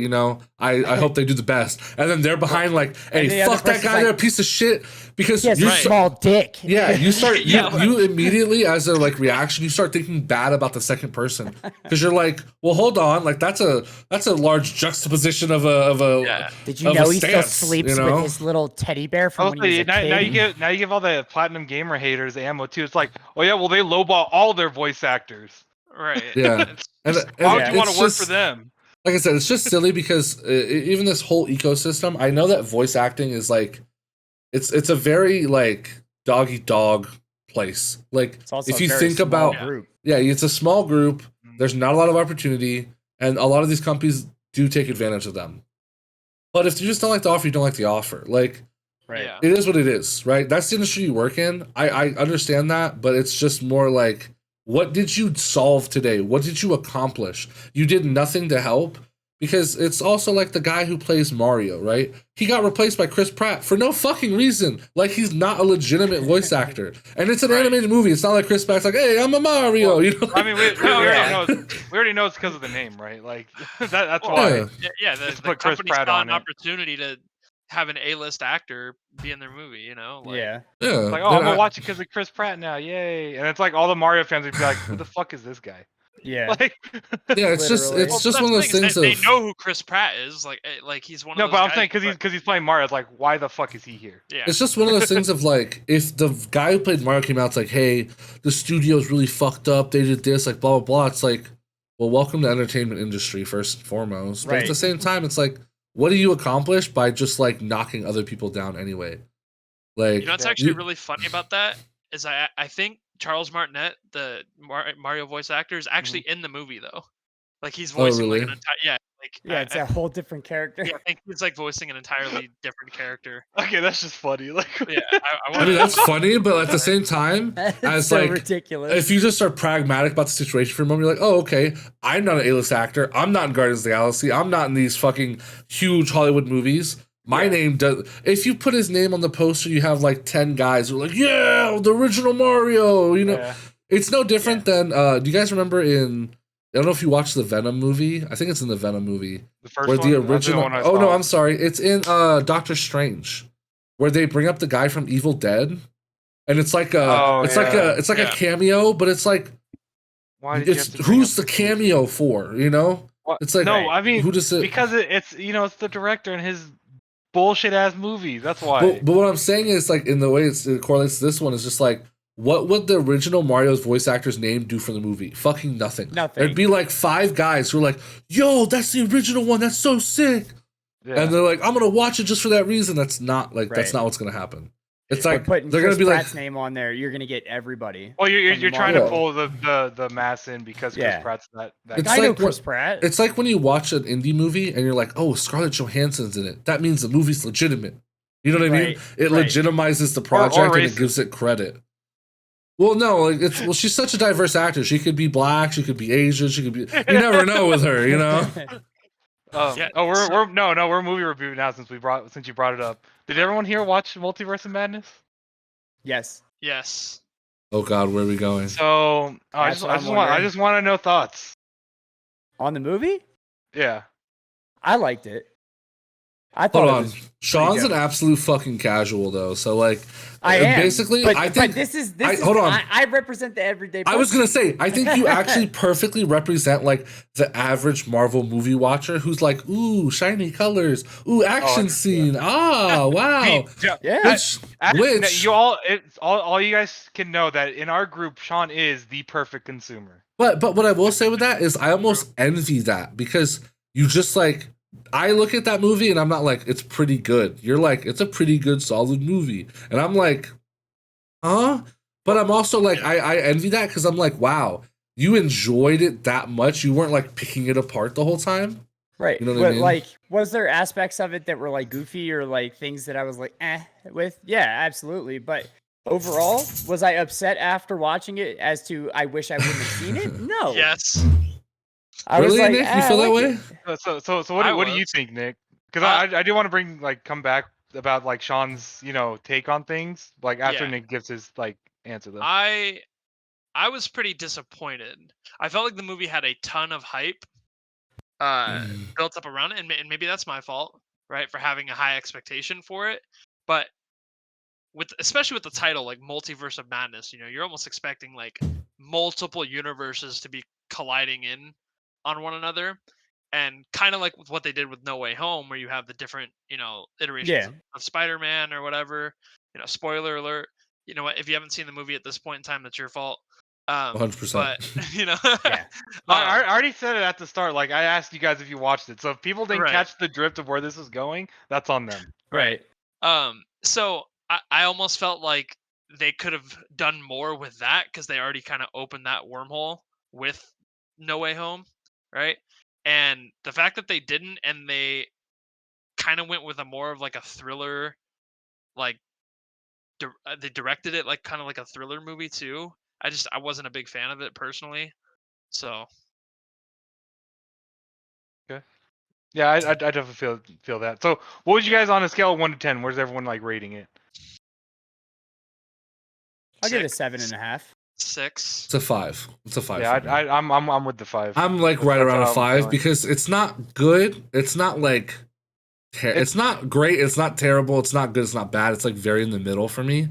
I hope they do the best. And then they're behind like, hey, fuck that guy, they're a piece of shit. Because you're small dick. Yeah, you start you immediately as a reaction, you start thinking bad about the second person. Because you're like, well, hold on, like that's a large juxtaposition of a Did you know he still sleeps with his little teddy bear from when he was a kid? Now you give all the Platinum Gamer haters ammo too. It's like, oh yeah, well they lowball all their voice actors. Right. Yeah. Why would you want to work for them? Like I said, it's just silly because even this whole ecosystem, I know that voice acting is like, it's a very like dog eat dog place. Like if you think about, it's a small group. There's not a lot of opportunity, and a lot of these companies do take advantage of them. But if you just don't like the offer, you don't like the offer. Like, it is what it is, right? That's the industry you work in. I understand that, but it's just more like, what did you solve today? What did you accomplish? You did nothing to help. because it's also like the guy who plays Mario, right? He got replaced by Chris Pratt for no fucking reason. Like, he's not a legitimate voice actor. And it's an animated movie. It's not like Chris Pratt's like, hey, I'm a Mario. Well, you know? I mean, we already know it's because of the name, right? Like that's why. Yeah, Just the put Chris company Pratt saw on an it. opportunity to have an A-list actor be in their movie, you know? Like, Yeah. Yeah. Like, oh, I'm gonna watch it because of Chris Pratt now, yay! And it's like all the Mario fans would be like, who the fuck is this guy? Yeah. Like, Yeah, it's Literally. just one of those things they of know who Chris Pratt is. Like he's one of no, those but I'm guys, saying because he's playing Mario, it's like, why the fuck is he here? yeah. it's just one of those things of like, if the guy who played Mario came out, it's like, hey, the studio's really fucked up, they did this, like blah blah blah. It's like, well, welcome to the entertainment industry first and foremost. But at the same time, it's like, what do you accomplish by just like knocking other people down anyway? Like, You know what's actually really funny about that is I think Charles Martinet, the Mario voice actor, is actually in the movie though. Like he's voicing like an entire it's a whole different character. Yeah, I think he's like voicing an entirely different character. Okay, that's just funny. Like, Yeah, I mean, that's funny, but at the same time, as so like ridiculous. if you just are pragmatic about the situation for a moment, you're like, oh, okay, I'm not an A-list actor. I'm not in Guardians of the Galaxy. I'm not in these fucking huge Hollywood movies. My name does. If you put his name on the poster, you have like 10 guys who are like, yeah, the original Mario. You know, it's no different than. Do you guys remember in? I don't know if you watched the Venom movie. I think it's in the Venom movie. the first where one, the original. one I Oh no, saw. I'm sorry. It's in Doctor Strange, where they bring up the guy from Evil Dead, and it's like a it's like a cameo, but it's like, Why did you have it's to bring who's up the cameo for? You know, What? it's like, No, I mean, who does it? because it's it's the director and his bullshit ass movies. That's why. But what I'm saying is, like, in the way it correlates to this one, is just like, what would the original Mario's voice actor's name do for the movie? Fucking nothing. Nothing. There'd be like 5 guys who are like, yo, that's the original one. That's so sick. Yeah. And they're like, I'm gonna watch it just for that reason. That's not like that's not what's gonna happen. It's like putting they're Chris gonna be Pratt's like, name on there. You're gonna get everybody. Well, you're trying to Mario. pull the mass in because Chris Pratt's that It's I know like Chris Pratt. it's like when you watch an indie movie and you're like, oh, Scarlett Johansson's in it. That means the movie's legitimate. You know what I mean? It legitimizes the project and it gives it credit. Well, no, like she's such a diverse actor. She could be black, she could be Asian, she could be. You never know with her, you know. We're movie review now since you brought it up. Did everyone here watch Multiverse of Madness? Yes. Yes. Oh God, where are we going? So I just want to know thoughts on the movie. Yeah, I liked it. I thought Hold on. Sean's an absolute fucking casual though, so like I am. Basically, but, I think this is hold on. I represent the everyday person. I was gonna say, I think you actually perfectly represent like the average Marvel movie watcher who's like, ooh, shiny colors, ooh, action scene, wow. Which all you guys can know that in our group, Sean is the perfect consumer. But what I will say with that is I almost envy that because you just like, I look at that movie and I'm not like, it's pretty good. You're like, it's a pretty good, solid movie. And I'm like, huh? But I'm also like, I envy that because I'm like, wow, you enjoyed it that much. You weren't like picking it apart the whole time. Right. You know what I mean? Like, was there aspects of it that were like goofy or like things that I was like, with? Yeah, absolutely. But overall, was I upset after watching it as to I wish I wouldn't have seen it? No. Yes. I was like, Nick? You feel that way? So what do you think, Nick? Because I do want to bring come back about like Sean's take on things like after Nick gives his answer though. I was pretty disappointed. I felt like the movie had a ton of hype built up around it, and maybe that's my fault, right, for having a high expectation for it. But especially with the title like Multiverse of Madness, you're almost expecting like multiple universes to be colliding in on one another, and kind of like with what they did with No Way Home, where you have the different iterations of Spider-Man or whatever. Spoiler alert. You know what? If you haven't seen the movie at this point in time, that's your fault. 100%. But I already said it at the start. Like I asked you guys if you watched it, so if people didn't catch the drift of where this is going, that's on them. Right. So I almost felt like they could have done more with that because they already kind of opened that wormhole with No Way Home, right? And the fact that they didn't, and they kind of went with a more of like a thriller, like they directed it like kind of like a thriller movie too. I wasn't a big fan of it personally. So okay. Yeah, I definitely feel that. So, what would you guys on a scale of 1 to 10? Where's everyone like rating it? I'll give it a 7.5. 6. It's a 5. It's a 5. Yeah, I'm with the 5. I'm like right around a 5 because it's not good. It's not like it's not great. It's not terrible. It's not good. It's not bad. It's like very in the middle for me.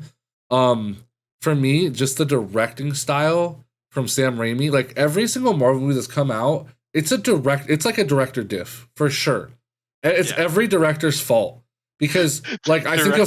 For me, just the directing style from Sam Raimi. Like every single Marvel movie that's come out, it's like a director diff for sure. It's every director's fault. Because like I think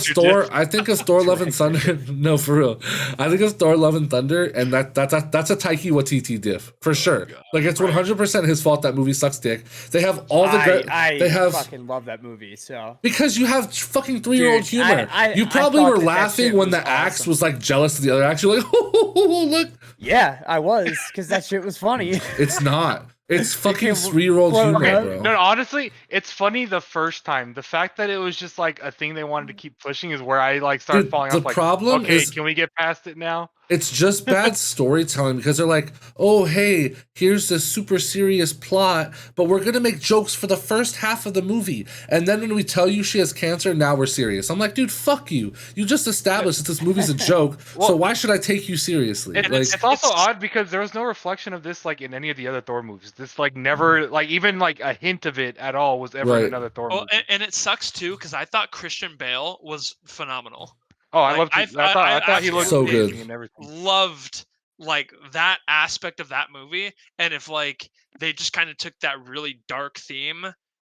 of Thor Love and Thunder. No, for real. I think of Thor Love and Thunder, and that's a Taiki Waititi diff for sure. Like it's 100% his fault that movie sucks dick. They have all the I fucking love that movie. So because you have fucking 3-year-old humor. You probably were laughing when the axe was like jealous of the other axe. You're like, oh, look. Yeah, I was because that shit was funny. It's not. It's fucking 3-year-old humor, bro. No, honestly, it's funny the first time. The fact that it was just like a thing they wanted to keep pushing is where I like started falling off. The problem is, can we get past it now? It's just bad storytelling because they're like, oh, hey, here's this super serious plot, but we're going to make jokes for the first half of the movie. And then when we tell you she has cancer, now we're serious. I'm like, dude, fuck you. You just established that this movie's a joke, so why should I take you seriously? It's also odd because there was no reflection of this like in any of the other Thor movies. This like never, like even like a hint of it at all was ever in another Thor movie. And it sucks too because I thought Christian Bale was phenomenal. Oh, I loved it. I thought he looked so good and everything. Loved like that aspect of that movie, and if like they just kind of took that really dark theme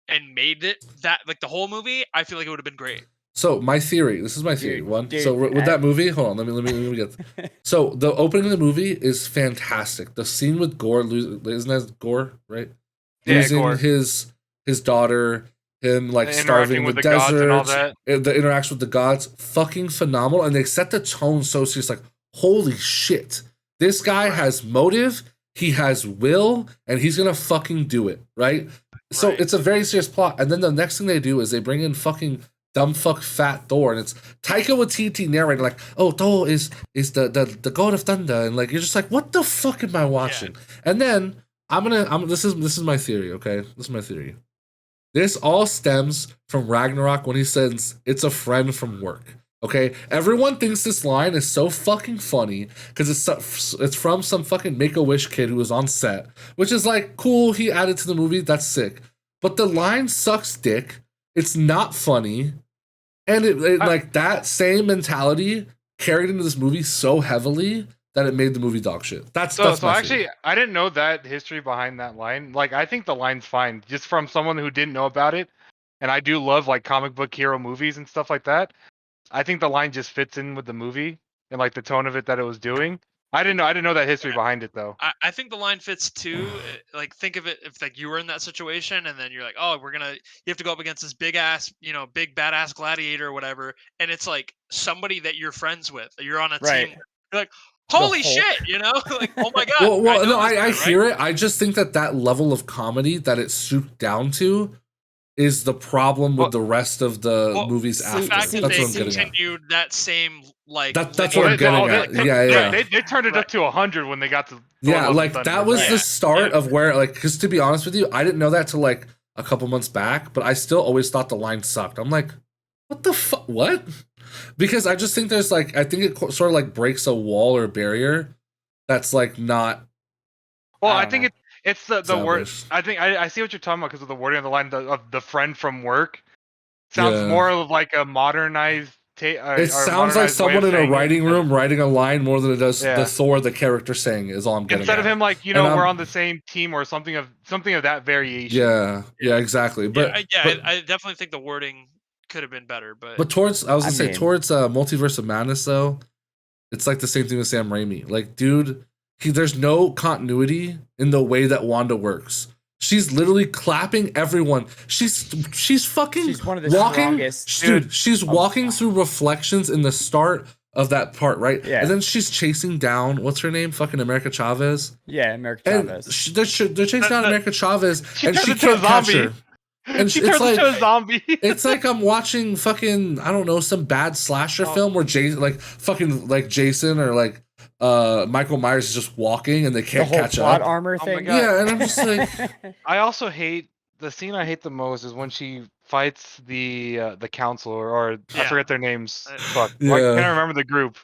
and made it that like the whole movie, I feel like it would have been great. So my theory, this is my theory. So with that movie, hold on, let me get. So the opening of the movie is fantastic. The scene with Gore, isn't that Gore, right? Yeah, losing Gore. his daughter. Him like starving in the desert, and all that. The interaction with the gods, fucking phenomenal, and they set the tone so serious. Like, holy shit, this guy has motive, he has will, and he's gonna fucking do it, right? So it's a very serious plot. And then the next thing they do is they bring in fucking dumb fuck fat Thor, and it's Taika Waititi narrating like, oh, Thor is the god of thunder, and like you're just like, what the fuck am I watching? Yeah. And then this is my theory, okay? This is my theory. This all stems from Ragnarok when he says, it's a friend from work. Okay? Everyone thinks this line is so fucking funny because it's from some fucking Make-A-Wish kid who was on set, which is like, cool, he added to the movie, that's sick. But the line sucks dick. It's not funny. And it like that same mentality carried into this movie so heavily that it made the movie dog shit. That's actually, I didn't know that history behind that line. Like, I think the line's fine, just from someone who didn't know about it. And I do love like comic book hero movies and stuff like that. I think the line just fits in with the movie and like the tone of it that it was doing. I didn't know that history behind it though. I think the line fits too. Like, think of it if like you were in that situation and then you're like, oh, you have to go up against this big badass gladiator or whatever, and it's like somebody that you're friends with. You're on a team. You're like, holy shit, like, oh my god. I hear it. I just think that level of comedy that it's souped down to is the problem with the rest of the movies after. That's what I'm getting at. That same like. That's what I'm getting at. Yeah. They turned it up to 100 when they got to. Like that was the start of where, like, because to be honest with you, I didn't know that till like a couple months back, but I still always thought the line sucked. I'm like, what the fuck? What? Because I just think there's like, I think it sort of like breaks a wall or a barrier that's like not. Well, I think it's the word. I think I see what you're talking about because of the wording of the line of the friend from work. Sounds more of like a modernized. It sounds like someone in a writing room writing a line more than it does the Thor, the character saying is all I'm getting. Instead of him like, we're on the same team or something of that variation. Yeah, exactly. But I definitely think the wording could have been better, but towards Multiverse of Madness though, it's like the same thing with Sam Raimi. Like, dude, there's no continuity in the way that Wanda works. She's literally clapping everyone. She's fucking one of the strongest. Dude, she's walking through reflections in the start of that part, right? Yeah. And then she's chasing down, what's her name? Fucking America Chavez. Yeah, America Chavez. They're chasing down America Chavez, and she can't catch her. And she turns into a zombie. It's like I'm watching fucking, I don't know, some bad slasher film where Jason or like Michael Myers is just walking and they can't catch up. Armor thing. Yeah, and I'm just like, I also hate the scene I hate the most is when she fights the counselor, or I forget their names. Fuck. Why can't I remember the group?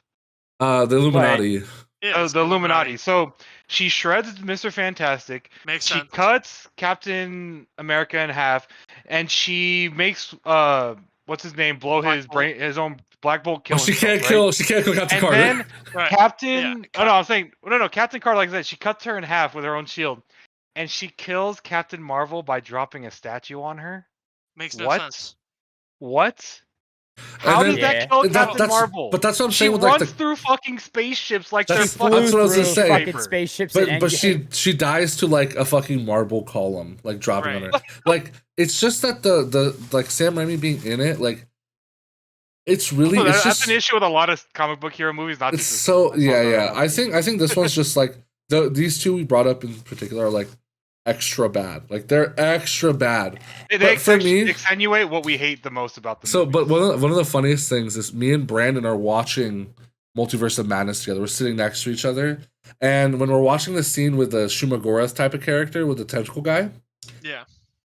The Illuminati. Yeah, the Illuminati. So she shreds Mr. Fantastic. Makes she sense. cuts Captain America in half, and she makes what's his name blow Black his Bolt. brain, his own Black Bolt kill. She himself, can't right? kill. She can't kill Captain And Carter. then Right. Captain. Yeah, Oh no, I'm saying no. Captain Carter, like I said, she cuts her in half with her own shield, and she kills Captain Marvel by dropping a statue on her. Makes no What? sense. What? How then- does that kill Captain Marvel? But that's what I'm She saying with runs like the. through fucking spaceships like they're That's fucking what I was gonna through say. fucking spaceships in But Endgame. she dies to like a fucking marble column, like dropping on her. Right. Like it's just that the like Sam Raimi being in it, like it's really it's that's just an issue with a lot of comic book hero movies. Not it's just so this one. yeah. I think this one's just like these two we brought up in particular are like extra bad. Like they're extra bad. They for me, extenuate what we hate the most about them. So, but one of the funniest things is me and Brandon are watching Multiverse of Madness together. We're sitting next to each other, and when we're watching the scene with the Shumagora type of character with the tentacle guy, Yeah.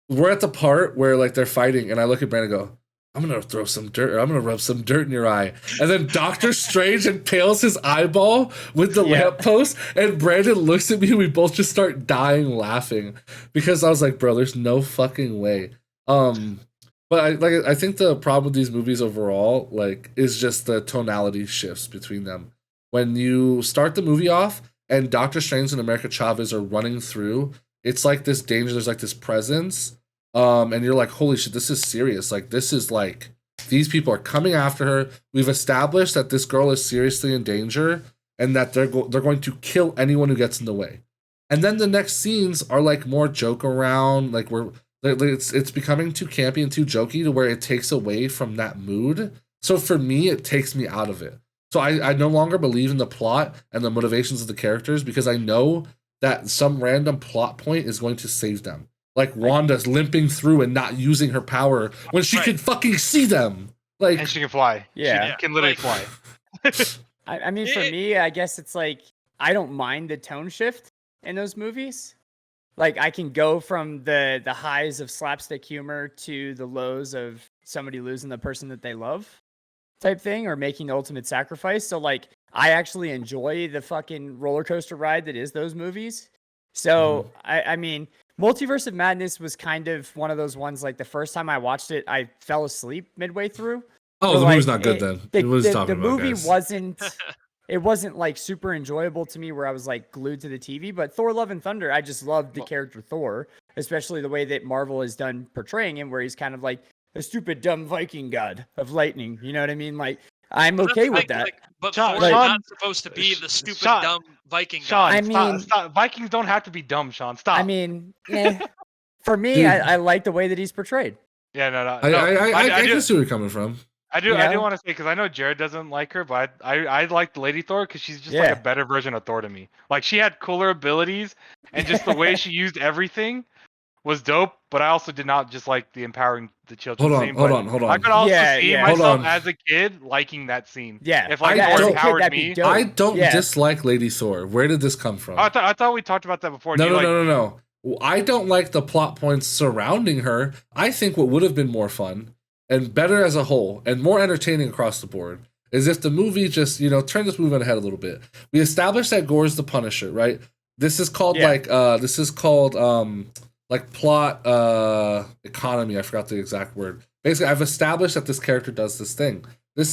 we're at the part where like they're fighting, and I look at Brandon and go, I'm gonna throw some dirt, or I'm gonna rub some dirt in your eye. And then Doctor Strange impales his eyeball with the lamppost, and Brandon looks at me, and we both just start dying laughing. Because I was like, bro, there's no fucking way. But I think the problem with these movies overall, like, is just the tonality shifts between them. When you start the movie off and Doctor Strange and America Chavez are running through, it's like this danger, there's like this presence. And you're like, holy shit, this is serious. Like, this is like, these people are coming after her. We've established that this girl is seriously in danger and that they're going to kill anyone who gets in the way. And then the next scenes are like more joke around, like it's becoming too campy and too jokey to where it takes away from that mood. So for me, it takes me out of it. So I no longer believe in the plot and the motivations of the characters because I know that some random plot point is going to save them. Like Wanda's limping through and not using her power when she can fucking see them. Like, and she can fly. Yeah. She can literally fly. I mean, for me, I guess it's like I don't mind the tone shift in those movies. Like I can go from the highs of slapstick humor to the lows of somebody losing the person that they love type thing or making the ultimate sacrifice. So like I actually enjoy the fucking roller coaster ride that is those movies. So I mean, Multiverse of Madness was kind of one of those ones, like the first time I watched it, I fell asleep midway through. Oh, so the like, movie's not good then. The movie wasn't like super enjoyable to me where I was like glued to the TV, but Thor Love and Thunder, I just loved the character Thor, especially the way that Marvel has done portraying him where he's kind of like a stupid dumb Viking god of lightning. You know what I mean? Like I'm okay with that. But Thor's not supposed to be the stupid dumb Viking god. I mean, stop. Vikings don't have to be dumb, Sean. Stop. I mean, for me, I like the way that he's portrayed. Yeah, no. I can see where you're coming from. I do want to say, because I know Jared doesn't like her, but I like Lady Thor because she's just like a better version of Thor to me. Like she had cooler abilities, and just the way she used everything was dope. But I also did not just like the empowering the children. Hold on. I could also see myself as a kid liking that scene. Yeah, if like Thor empowered me. I don't dislike Lady Thor. Where did this come from? I thought we talked about that before. No. I don't like the plot points surrounding her. I think what would have been more fun and better as a whole and more entertaining across the board is if the movie just, turn this movie on ahead a little bit. We established that Gore's the Punisher, right? This is called plot economy. I forgot the exact word. Basically, I've established that this character does this thing.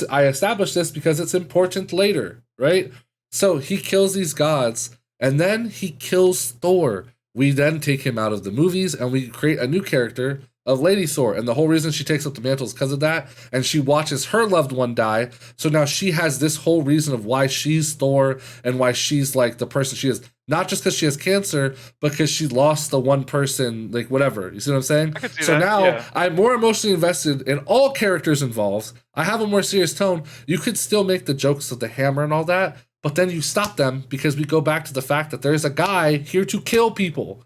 I established this because it's important later, right? So he kills these gods and then he kills Thor. We then take him out of the movies and we create a new character of Lady Thor, and the whole reason she takes up the mantle is because of that, and she watches her loved one die, so now she has this whole reason of why she's Thor, and why she's, like, the person she is, not just because she has cancer, but because she lost the one person, like, whatever, you see what I'm saying? I can see so that, now, I'm more emotionally invested in all characters involved, I have a more serious tone, you could still make the jokes of the hammer and all that, but then you stop them, because we go back to the fact that there's a guy here to kill people.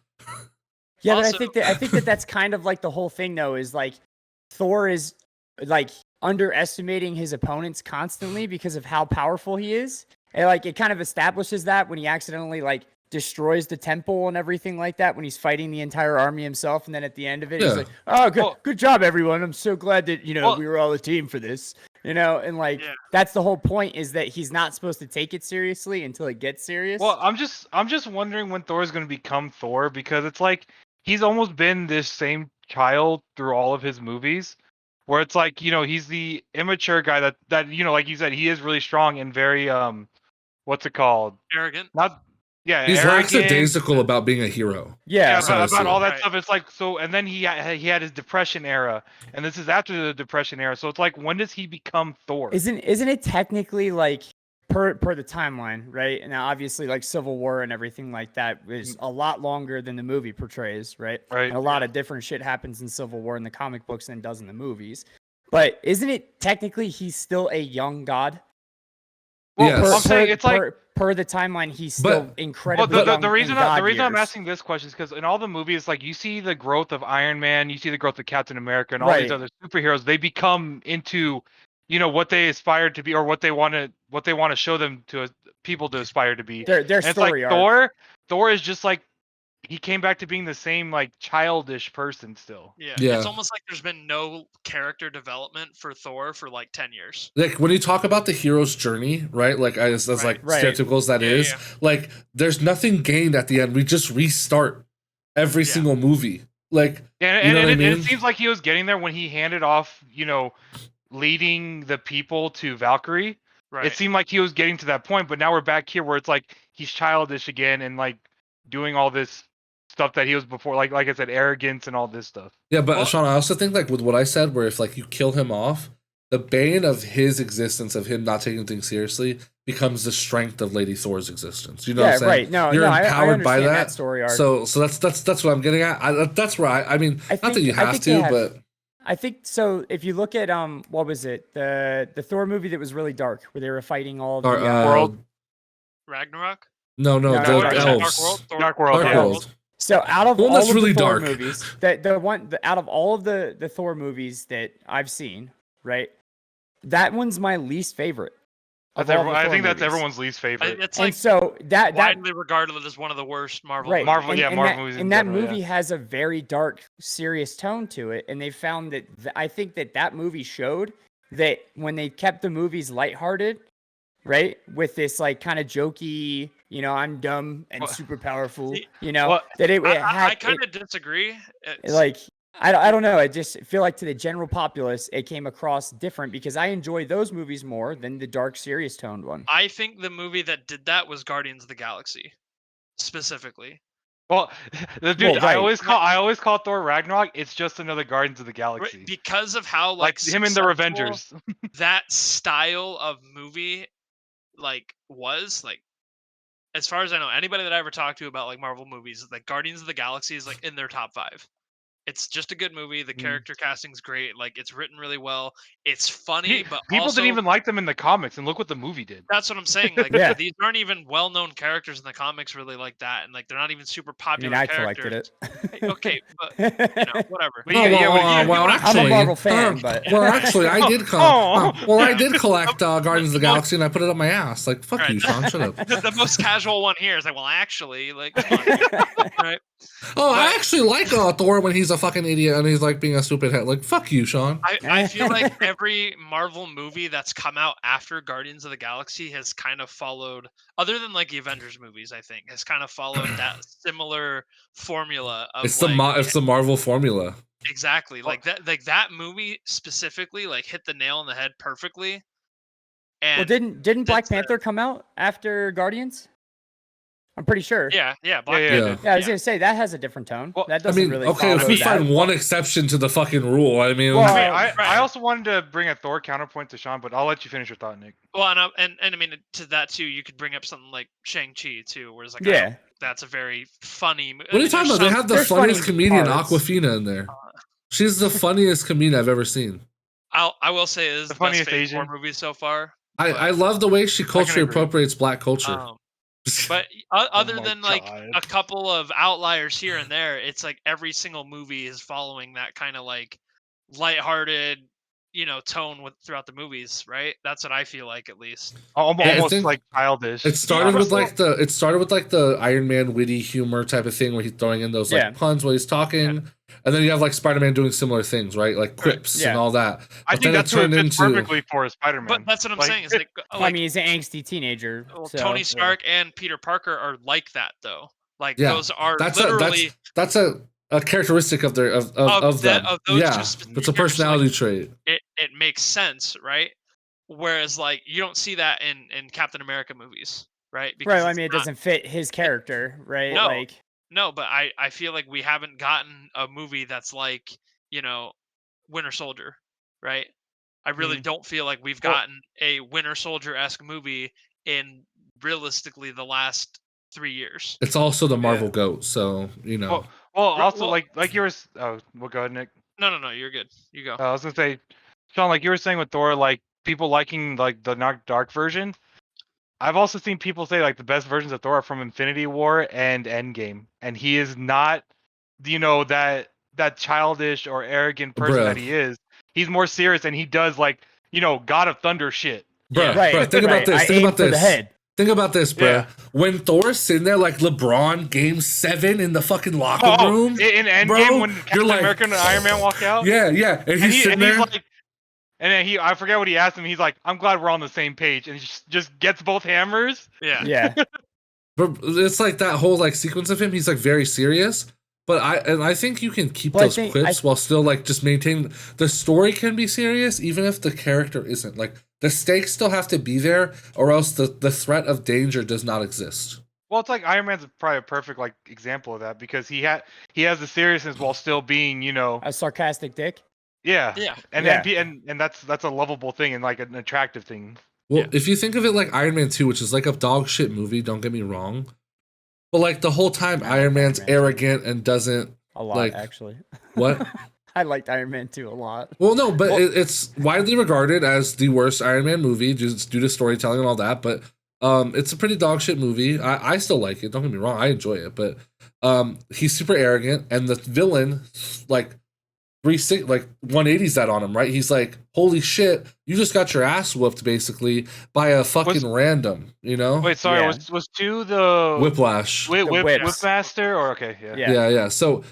Yeah, also, but I think that that's kind of like the whole thing, though, is like Thor is like underestimating his opponents constantly because of how powerful he is, and like it kind of establishes that when he accidentally like destroys the temple and everything like that when he's fighting the entire army himself, and then at the end of it, he's like, "Oh, good job, everyone! I'm so glad that we were all a team for this." And like that's the whole point, is that he's not supposed to take it seriously until it gets serious. Well, I'm just wondering when Thor is going to become Thor, because it's like he's almost been this same child through all of his movies, where it's like, he's the immature guy that like you said, he is really strong and very what's it called? Arrogant. He's arrogant. lackadaisical about being a hero. Yeah, about all that stuff. It's like, so, and then he had his depression era, and this is after the depression era. So it's like, when does he become Thor? Isn't it technically like per the timeline, right? And now obviously like Civil War and everything like that is a lot longer than the movie portrays, right? Right. And a lot of different shit happens in Civil War in the comic books than does in the movies. But isn't it technically he's still a young god? Well, yes. I'm saying it's like per the timeline, he's still incredibly young. The reason I'm asking this question is because in all the movies, like, you see the growth of Iron Man, you see the growth of Captain America, and all these other superheroes. They become into, what they aspire to be, or what they want to show them to people to aspire to be. Their story arc. Thor is just like, he came back to being the same, like, childish person still. Yeah. It's almost like there's been no character development for Thor for like 10 years. Like, when you talk about the hero's journey, right? Like, as stereotypical as that is, like, there's nothing gained at the end. We just restart every single movie. Like, and it seems like he was getting there when he handed off, leading the people to Valkyrie. Right. It seemed like he was getting to that point, but now we're back here where it's like he's childish again and like doing all this stuff that he was before, like I said, arrogance and all this stuff. Yeah, but Sean, I also think, like, with what I said, where if like you kill him off, the bane of his existence, of him not taking things seriously, becomes the strength of Lady Thor's existence. You know what I'm saying? Right. No, you're empowered I by that story arc. So that's what I'm getting at. That's where I mean, not that you have to, but I think so. If you look at what was it, the Thor movie that was really dark, where they were fighting all the world, Ragnarok. No, the elves. Dark World. So out of all of really the Thor dark movies, out of all of the Thor movies that I've seen, right, that one's my least favorite. I think that's everyone's least favorite. It's like, and so that widely regarded as one of the worst Marvel movies. Marvel movies. And that movie has a very dark, serious tone to it. And they found that I think that movie showed that when they kept the movies lighthearted, right, with this like kind of jokey, I'm dumb and super powerful, that it had. I kind of disagree. I don't know. I just feel like to the general populace, it came across different because I enjoy those movies more than the dark, serious toned one. I think the movie that did that was Guardians of the Galaxy, specifically. Well, I always call Thor Ragnarok. It's just another Guardians of the Galaxy because of how like him and the Revengers. That style of movie, was as far as I know, anybody that I ever talked to about like Marvel movies, like Guardians of the Galaxy is like in their top 5. It's just a good movie. The character casting's great. Like, it's written really well. It's funny, but people didn't even like them in the comics, and look what the movie did. That's what I'm saying. Like, these aren't even well-known characters in the comics, really, like that, and like they're not even super popular. I collected it. Okay, but whatever. Well, actually, I'm a Marvel fan, but actually, I did collect Guardians of the Galaxy, and I put it up my ass. Like, fuck you, Sean. Shut up. The most casual one here is like, well, actually, like, come on, right? I actually like Thor when he's a fucking idiot and he's like being a stupid head. Like, fuck you, Sean. I feel like every Marvel movie that's come out after Guardians of the Galaxy has kind of followed, other than like the Avengers movies, I think, has kind of followed that similar formula of it's the Marvel formula. Exactly. Like that movie specifically like hit the nail on the head perfectly. And didn't Black Panther come out after Guardians? I'm pretty sure. Yeah, Black Panther. Yeah, I was gonna say that has a different tone. Well, that doesn't really. Okay, if we find one exception to the fucking rule, I also wanted to bring a Thor counterpoint to Sean, but I'll let you finish your thought, Nick. Well, and I mean to that too, you could bring up something like Shang-Chi too, where it's like, that's a very funny. What are you talking about? They have the funniest comedian, Awkwafina, in there. She's the funniest comedian I've ever seen. I will say it is the funniest best Asian movie so far. I love the way she culturally appropriates Black culture. But other than like a couple of outliers here and there, it's like every single movie is following that kind of like lighthearted, tone throughout the movies, right? That's what I feel like, at least. Almost like childish. It started with like the Iron Man witty humor type of thing where he's throwing in those like puns while he's talking, and then you have like Spider-Man doing similar things, right? Like quips and all that. But I think that's what it fits perfectly for Spider-Man. But that's what I'm saying. Is like, I mean, he's an angsty teenager. Well, so, Tony Stark and Peter Parker are like that, though. Like those are that's literally that's a characteristic of them. Those It's a personality trait. It makes sense, right? Whereas like you don't see that in Captain America movies, right? Because I mean, it doesn't fit his character, right? No, but I feel like we haven't gotten a movie that's like Winter Soldier, right? I really don't feel like we've gotten a Winter Soldier-esque movie in realistically the last 3 years. It's also the Marvel GOAT, so also like you were. Oh, well, go ahead, Nick. No, you're good. You go. I was gonna say, Sean, like you were saying with Thor, like people liking like the dark version. I've also seen people say like the best versions of Thor are from Infinity War and Endgame, and he is not, that childish or arrogant person that he is. He's more serious, and he does like God of Thunder shit. Bro, think about this. Think about this, bro. Yeah. When Thor's sitting there like LeBron, Game 7 in the fucking locker room in Endgame, when Captain America and Iron Man walk out. Yeah, and he's sitting there. And then I forget what he asked him. He's like, "I'm glad we're on the same page," and he just gets both hammers. Yeah. But it's like that whole like sequence of him. He's like very serious. But I think you can keep those quips while still like just maintaining the story can be serious even if the character isn't. Like the stakes still have to be there, or else the threat of danger does not exist. Well, it's like Iron Man's probably a perfect like example of that because he has the seriousness while still being a sarcastic dick. Yeah. And that's a lovable thing and like an attractive thing. Well, if you think of it like Iron Man 2, which is like a dog shit movie, don't get me wrong. But like the whole time Iron Man's arrogant and doesn't a lot actually. What? I liked Iron Man 2 a lot. Well, no, but it's widely regarded as the worst Iron Man movie just due to storytelling and all that, but it's a pretty dog shit movie. I still like it, don't get me wrong, I enjoy it, but he's super arrogant and the villain like 180s that on him, right? He's like, holy shit, you just got your ass whooped basically by a fucking random, Wait, sorry, was 2 the Whiplash? Whipmaster or okay, yeah. So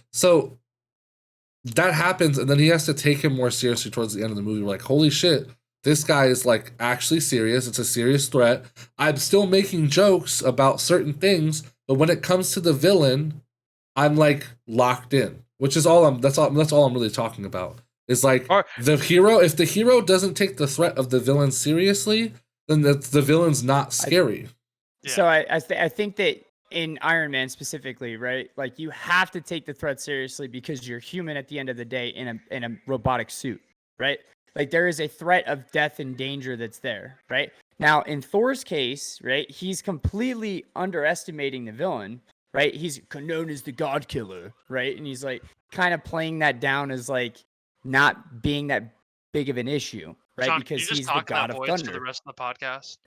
that happens, and then he has to take him more seriously towards the end of the movie. We're like, holy shit, this guy is like actually serious. It's a serious threat. I'm still making jokes about certain things, but when it comes to the villain, I'm like locked in. Which is that's all I'm really talking about. Is like the hero. If the hero doesn't take the threat of the villain seriously, then the villain's not scary. So I think that in Iron Man specifically, right? Like you have to take the threat seriously because you're human at the end of the day in a robotic suit, right? Like there is a threat of death and danger that's there, right? Now in Thor's case, right, he's completely underestimating the villain. Right, he's known as the God Killer, right? And he's like kind of playing that down as like not being that big of an issue, right? Sean, because he's the God of Thunder. For the rest of the podcast.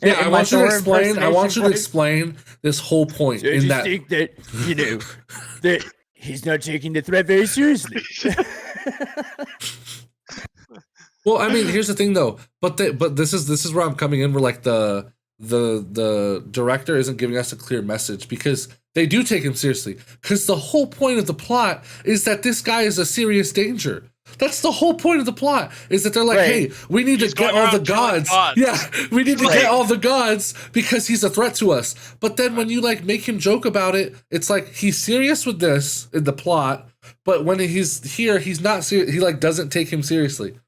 I want you to explain. I want you to explain this whole point. So in that, think that that he's not taking the threat very seriously. Well, I mean, here's the thing, though. But this is where I'm coming in. Where like the director isn't giving us a clear message because they do take him seriously. Because the whole point of the plot is that this guy is a serious danger. That's the whole point of the plot is that they're like, hey, we need to get all the gods. Yeah, we need to get all the gods because he's a threat to us. But then when you like make him joke about it, it's like he's serious with this in the plot, but when he's here, he's not serious. He like doesn't take him seriously.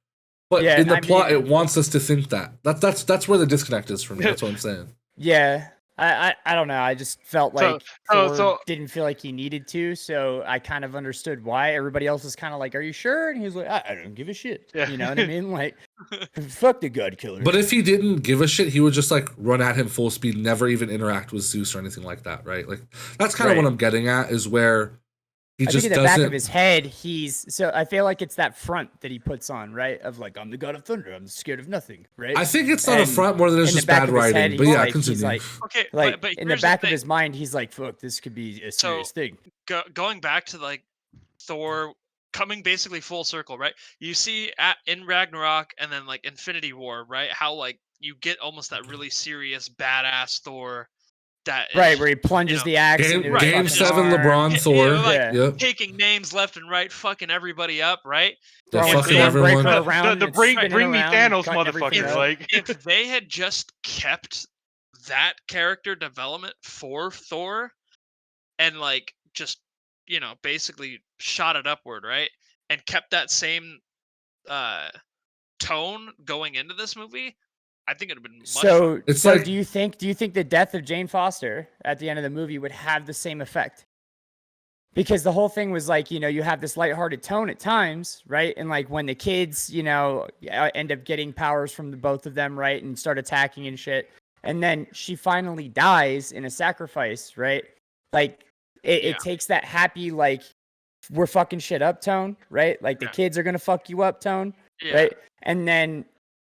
But in the plot, it wants us to think that. That's where the disconnect is for me. That's what I'm saying. Yeah. I don't know. I just felt like Thor didn't feel like he needed to, so I kind of understood why. Everybody else was kind of like, "Are you sure?" And he was like, "I don't give a shit." Yeah. You know what I mean? Like, fuck the God Killer. But if he didn't give a shit, he would just like run at him full speed, never even interact with Zeus or anything like that, right? Like that's kind of what I'm getting at is where he just doesn't. I think in the back of his head, so I feel like it's that front that he puts on, right? Of like, I'm the God of Thunder. I'm scared of nothing, right? I think it's not a front more than it's just bad writing. But yeah, continue. Like, but in the back of his mind, he's like, fuck, this could be a serious thing. Going back to like Thor coming basically full circle, right? You see in Ragnarok and then like Infinity War, right? How like you get almost that really serious badass Thor that is Right, where he just, plunges the axe into his Game fucking 7 arm. LeBron Thor. like Yeah. taking names left and right, fucking everybody up, right? Yeah, Throwing fucking Stormbreaker everyone. around, The and bring spinning me around, Thanos cutting everything motherfucker. up. Like If they had just kept that character development for Thor and like just, you know, basically shot it upward, right? And kept that same tone going into this movie, I think it'd have been much fun. It's so like- do you think the death of Jane Foster at the end of the movie would have the same effect? Because the whole thing was like, you know, you have this lighthearted tone at times, right? And like when the kids, you know, end up getting powers from the both of them, right? And start attacking and shit. And then she finally dies in a sacrifice, right? Like it takes that happy, like, we're fucking shit up tone, right? Like the kids are going to fuck you up tone, right? And then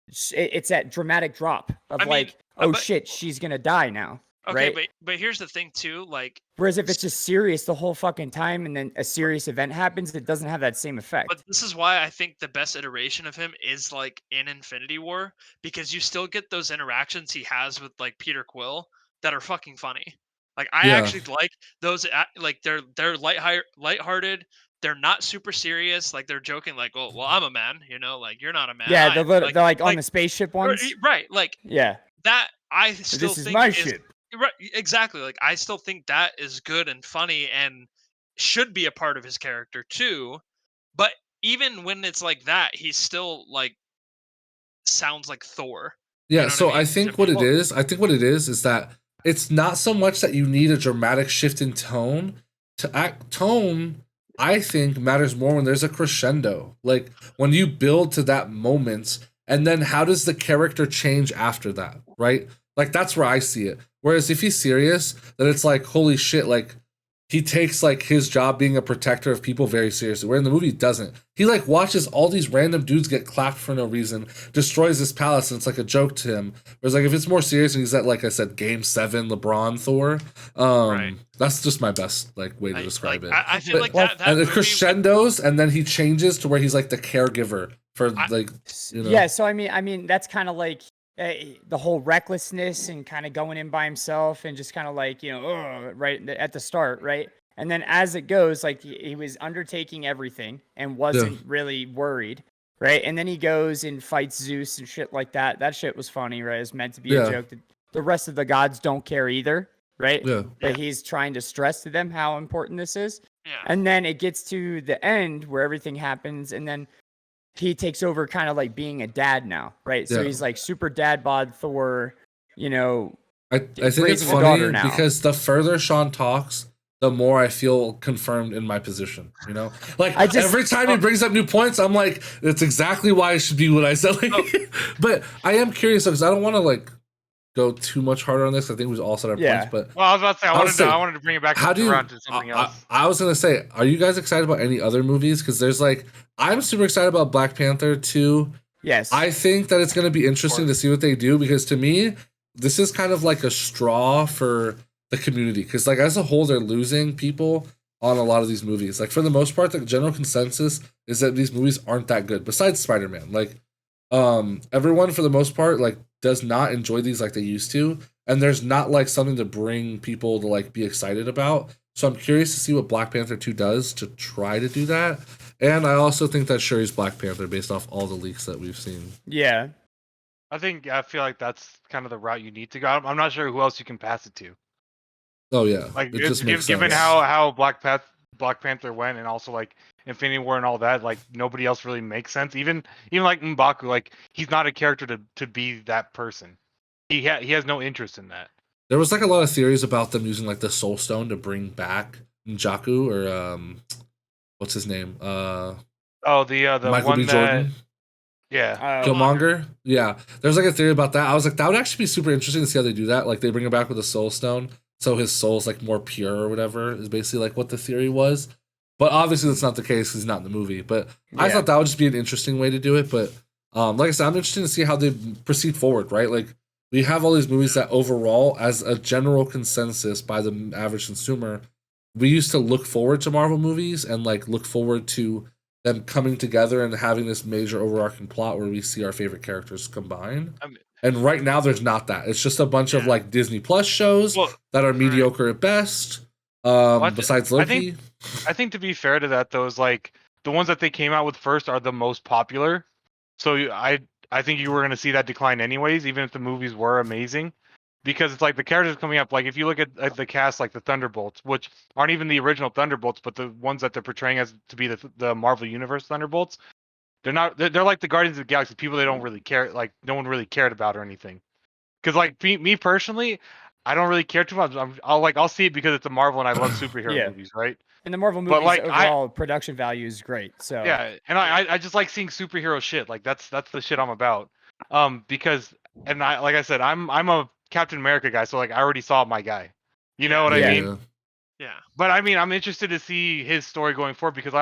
it's that dramatic drop of shit, she's going to die now. Okay, right? but here's the thing too, like, whereas if it's just serious the whole fucking time and then a serious event happens, it doesn't have that same effect. But this is why I think the best iteration of him is like in Infinity War, because you still get those interactions he has with like Peter Quill that are fucking funny. Like I actually like those, like they're lighthearted. They're not super serious. Like they're joking, like, "Oh, well, I'm a man," you know, like you're not a man. Yeah, they're like on the spaceship ones, right? Like, yeah, that I still this is think my ship. Right, exactly. Like I still think that is good and funny and should be a part of his character too. But even when it's like that, he's still like sounds like Thor. Yeah, You know so what I mean? I think what it is that it's not so much that you need a dramatic shift in tone. Tone, I think, matters more when there's a crescendo. Like when you build to that moment, and then how does the character change after that, right? Like that's where I see it. Whereas if he's serious, then it's like, holy shit, like he takes like his job being a protector of people very seriously. Where in the movie he doesn't. He like watches all these random dudes get clapped for no reason, destroys this palace, and it's like a joke to him. Whereas like if it's more serious and he's at, like I said, Game 7 LeBron Thor, that's just my best like way to describe it. I feel like that and the movie, crescendos, and then he changes to where he's like the caregiver for like, you know. Yeah, so I mean that's kind of like the whole recklessness and kind of going in by himself and just kind of like, you know, right at the start, right? And then as it goes, like he was undertaking everything and wasn't really worried, right? And then he goes and fights Zeus and shit like that. That shit was funny, right? It's meant to be a joke. The rest of the gods don't care either, right? Yeah. But he's trying to stress to them how important this is. Yeah. And then it gets to the end where everything happens, and then he takes over kind of like being a dad now, right? So he's like super dad bod Thor, you know. I think it's funny because the further Sean talks, the more I feel confirmed in my position, you know? Like every time he brings up new points, I'm like, that's exactly why I should be what I said. Like, but I am curious because I don't want to like go too much harder on this. I think we all said our points, but well, I was about to say I wanted to bring it back around to something else. I was gonna say, are you guys excited about any other movies? Because there's like, I'm super excited about Black Panther 2. Yes, I think that it's gonna be interesting to see what they do, because to me, this is kind of like a straw for the community, because like as a whole, they're losing people on a lot of these movies. Like for the most part, the general consensus is that these movies aren't that good. Besides Spider-Man, like everyone for the most part like does not enjoy these like they used to, and there's not like something to bring people to like be excited about. So I'm curious to see what Black Panther 2 does to try to do that. And I also think that Shuri's Black Panther based off all the leaks that we've seen. Yeah. I feel like that's kind of the route you need to go. I'm not sure who else you can pass it to. Oh yeah. Like it just given how Black Panther went, and also like Infinity War and all that, like nobody else really makes sense. Even like M'Baku, like he's not a character to be that person. He has no interest in that. There was like a lot of theories about them using like the Soul Stone to bring back M'Jaku, or what's his name? The Michael one B. Jordan. Yeah. Killmonger. Yeah. There's like a theory about that. I was like, that would actually be super interesting to see how they do that. Like they bring him back with a Soul Stone, so his soul's like more pure or whatever, is basically like what the theory was. But obviously that's not the case because he's not in the movie. But I thought that would just be an interesting way to do it. But like I said, I'm interested to see how they proceed forward, right? Like we have all these movies that overall, as a general consensus by the average consumer, we used to look forward to Marvel movies and like look forward to them coming together and having this major overarching plot where we see our favorite characters combine. And right now, there's not that. It's just a bunch of like Disney Plus shows that are mediocre at best. Besides Loki, I think to be fair to that, though, is like the ones that they came out with first are the most popular. So I think you were going to see that decline anyways, even if the movies were amazing, because it's like the characters coming up. Like if you look at the cast, like the Thunderbolts, which aren't even the original Thunderbolts, but the ones that they're portraying as to be the Marvel Universe Thunderbolts. They're not. They're like the Guardians of the Galaxy. People they don't really care. Like no one really cared about or anything. Because like me personally, I don't really care too much. I'll see it because it's a Marvel and I love superhero movies, right? And the Marvel movies like, overall production value is great. So yeah, and I just like seeing superhero shit. Like that's the shit I'm about. Because like I said, I'm a Captain America guy, so like I already saw my guy. You know what I mean? Yeah. But I mean, I'm interested to see his story going forward because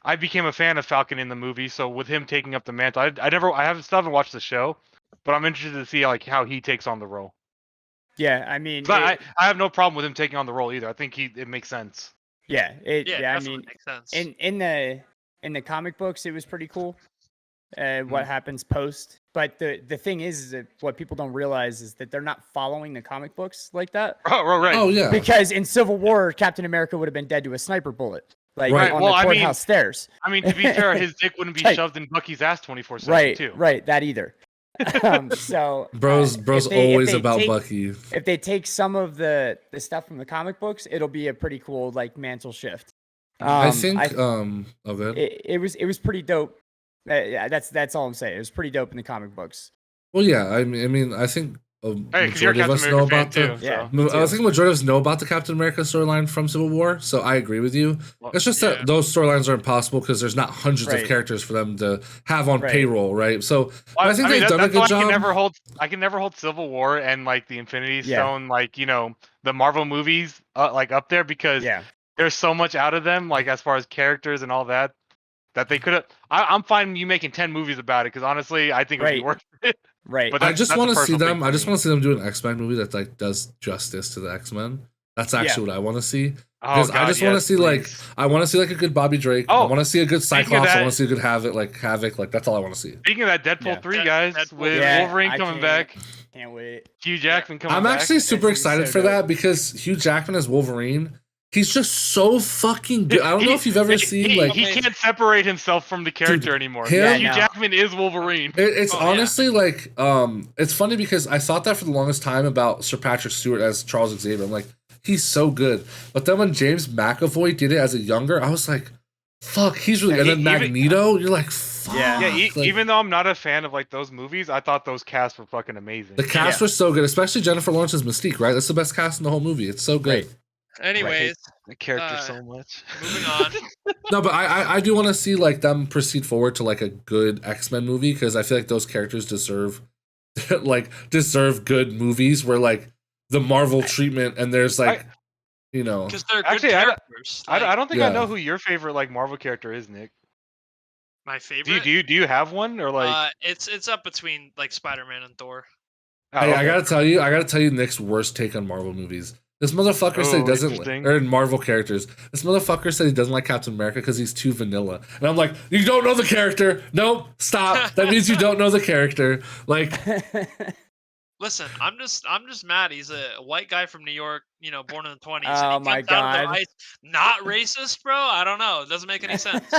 I became a fan of Falcon in the movie, so with him taking up the mantle, I haven't watched the show, but I'm interested to see like how he takes on the role. Yeah, I mean, I have no problem with him taking on the role either. I think it makes sense. Yeah, I mean, makes sense. In the comic books, it was pretty cool. What happens post, but the thing is that what people don't realize is that they're not following the comic books like that. Oh, right. Oh yeah. Because in Civil War, Captain America would have been dead to a sniper bullet. Like on the courthouse stairs. I mean, to be fair, his dick wouldn't be shoved in Bucky's ass 24/7 too. Right, that either. So bro's always about Bucky. If they take some of the stuff from the comic books, it'll be a pretty cool like mantle shift. I think good. It was pretty dope. That's all I'm saying. It was pretty dope in the comic books. Well, yeah. I mean, I think majority of us know about the. I think majority of us know about the Captain America storyline from Civil War, so I agree with you. It's just that those storylines are impossible because there's not hundreds of characters for them to have on payroll, right? So I think they've done a good job. I can never hold Civil War and like the Infinity Stone, like the Marvel movies, like up there because there's so much out of them, like as far as characters and all that they could have. I'm fine you making 10 movies about it because honestly, I think it would be worth it. Right. But I just want to see them. I just want to see them do an X-Men movie that like does justice to the X-Men. That's actually what I want to see. Because I just want to see I want to see like a good Bobby Drake. I want to see a good Cyclops. I want to see a good Havoc. Like that's all I want to see. Speaking of that, Deadpool 3 guys with Wolverine coming back. Can't wait. Hugh Jackman coming back. I'm actually super excited for that because Hugh Jackman as Wolverine. He's just so fucking good. I don't know if you've ever seen like he can't separate himself from the character anymore. Hugh Jackman is Wolverine. It's honestly like it's funny because I thought that for the longest time about Sir Patrick Stewart as Charles Xavier. I'm like, he's so good. But then when James McAvoy did it as a younger, I was like, fuck, he's really. And then Magneto, you're like, fuck. Even though I'm not a fan of like those movies, I thought those casts were fucking amazing. The cast was so good, especially Jennifer Lawrence's Mystique. Right, that's the best cast in the whole movie. It's so good. Right. Anyways, the character so much. Moving on. No, but I do want to see like them proceed forward to like a good X-Men movie because I feel like those characters deserve good movies where like the Marvel treatment and there's like because they're good characters. I don't think I know who your favorite like Marvel character is, Nick. My favorite. Do you have one or like? It's up between like Spider-Man and Thor. Hey, I gotta tell you Nick's worst take on Marvel movies. This motherfucker said he doesn't, or Marvel characters. This motherfucker said he doesn't like Captain America because he's too vanilla. And I'm like, you don't know the character. Nope, stop. That means you don't know the character. Like, listen, I'm just mad. He's a white guy from New York, born in the 20s. Oh and he my comes out god, of the not racist, bro. I don't know. It doesn't make any sense.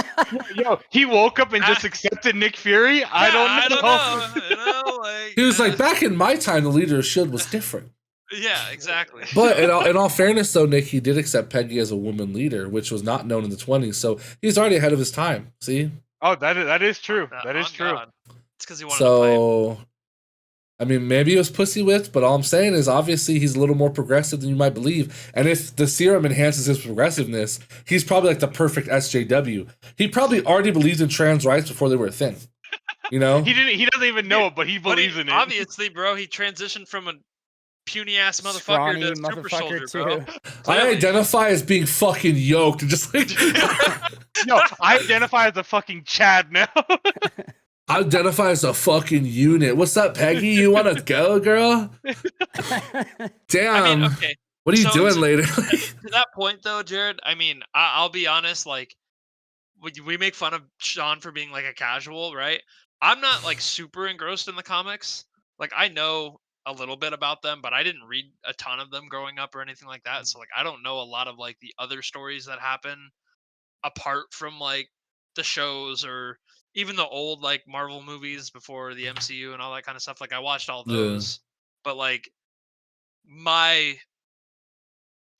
Yo, he woke up and just accepted Nick Fury. I don't know. He was like, back in my time, the leader of S.H.I.E.L.D. was different. Yeah, exactly. But in all fairness, though, Nick, he did accept Peggy as a woman leader, which was not known in the 20s. So he's already ahead of his time. See? Oh, that is true. That is true. God. It's because he wanted to play. I mean, maybe it was pussy whipped, but all I'm saying is obviously he's a little more progressive than you might believe. And if the serum enhances his progressiveness, he's probably like the perfect SJW. He probably already believed in trans rights before they were a thing. He doesn't even know it, but he believes in it. Obviously, bro, he transitioned from a puny ass motherfucker to super soldier, bro. I identify as being fucking yoked and just like no, I identify as a fucking Chad now. I identify as a fucking unit. What's up, Peggy? You want to go, girl? Damn. I mean, okay. What are you doing later? To that point, though, Jared, I mean, I'll be honest, like, we make fun of Sean for being like a casual, right? I'm not like super engrossed in the comics. Like I know a little bit about them, but I didn't read a ton of them growing up or anything like that. So like I don't know a lot of like the other stories that happen apart from like the shows or even the old like Marvel movies before the MCU and all that kind of stuff. Like I watched all Yeah. those, but like my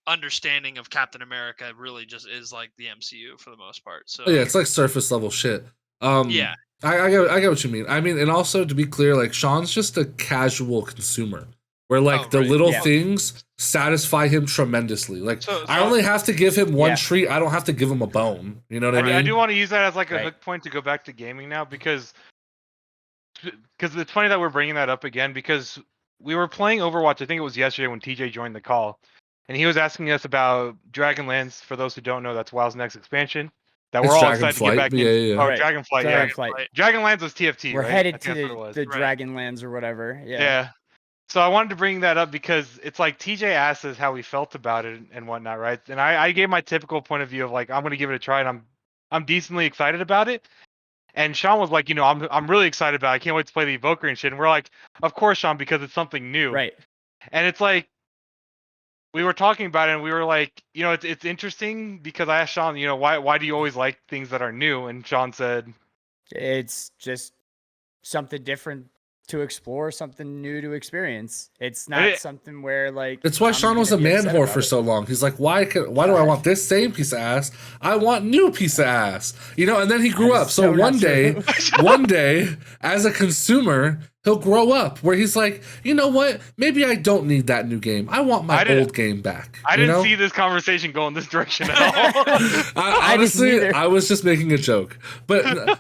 understanding of Captain America really just is like the MCU for the most part. So Yeah, it's like surface level shit. yeah, I get what you mean. I mean, and also to be clear, like Sean's just a casual consumer, where like the right. little Yeah. things satisfy him tremendously. Like So- I only have to give him one Yeah. treat. I don't have to give him a bone. You know what I mean? I do want to use that as like a Right. hook point to go back to gaming now because it's funny that we're bringing that up again because we were playing Overwatch. I think it was yesterday when TJ joined the call, and he was asking us about Dragonlance. For those who don't know, that's WoW's next expansion that we're It's all excited to get Dragonflight, back but in. yeah. Oh, Right. Dragonflight, yeah. Dragonflight. Dragonlance was TFT, We're right? I headed think to that's what it was. the Right. Dragonlands or whatever. Yeah. Yeah. So I wanted to bring that up because it's like TJ asked us how we felt about it and whatnot, right? And I gave my typical point of view of like I'm gonna give it a try and I'm decently excited about it. And Sean was like, I'm really excited about it. I can't wait to play the Evoker and shit. And we're like, of course, Sean, because it's something new. Right. And it's like we were talking about it and we were like, it's interesting because I asked Sean, why do you always like things that are new? And Sean said, It's just something different to explore, something new to experience. It's not something where like It's why I'm Sean was a gonna be man upset whore about for it. so long. He's like, why do I want this same piece of ass? I want new piece of ass. And then he grew That up. is So so one not day, true. one day, as a consumer, he'll grow up where he's like, you know what? Maybe I don't need that new game. I want my old game back. I didn't see this conversation go in this direction at all. Honestly, either. I was just making a joke. But I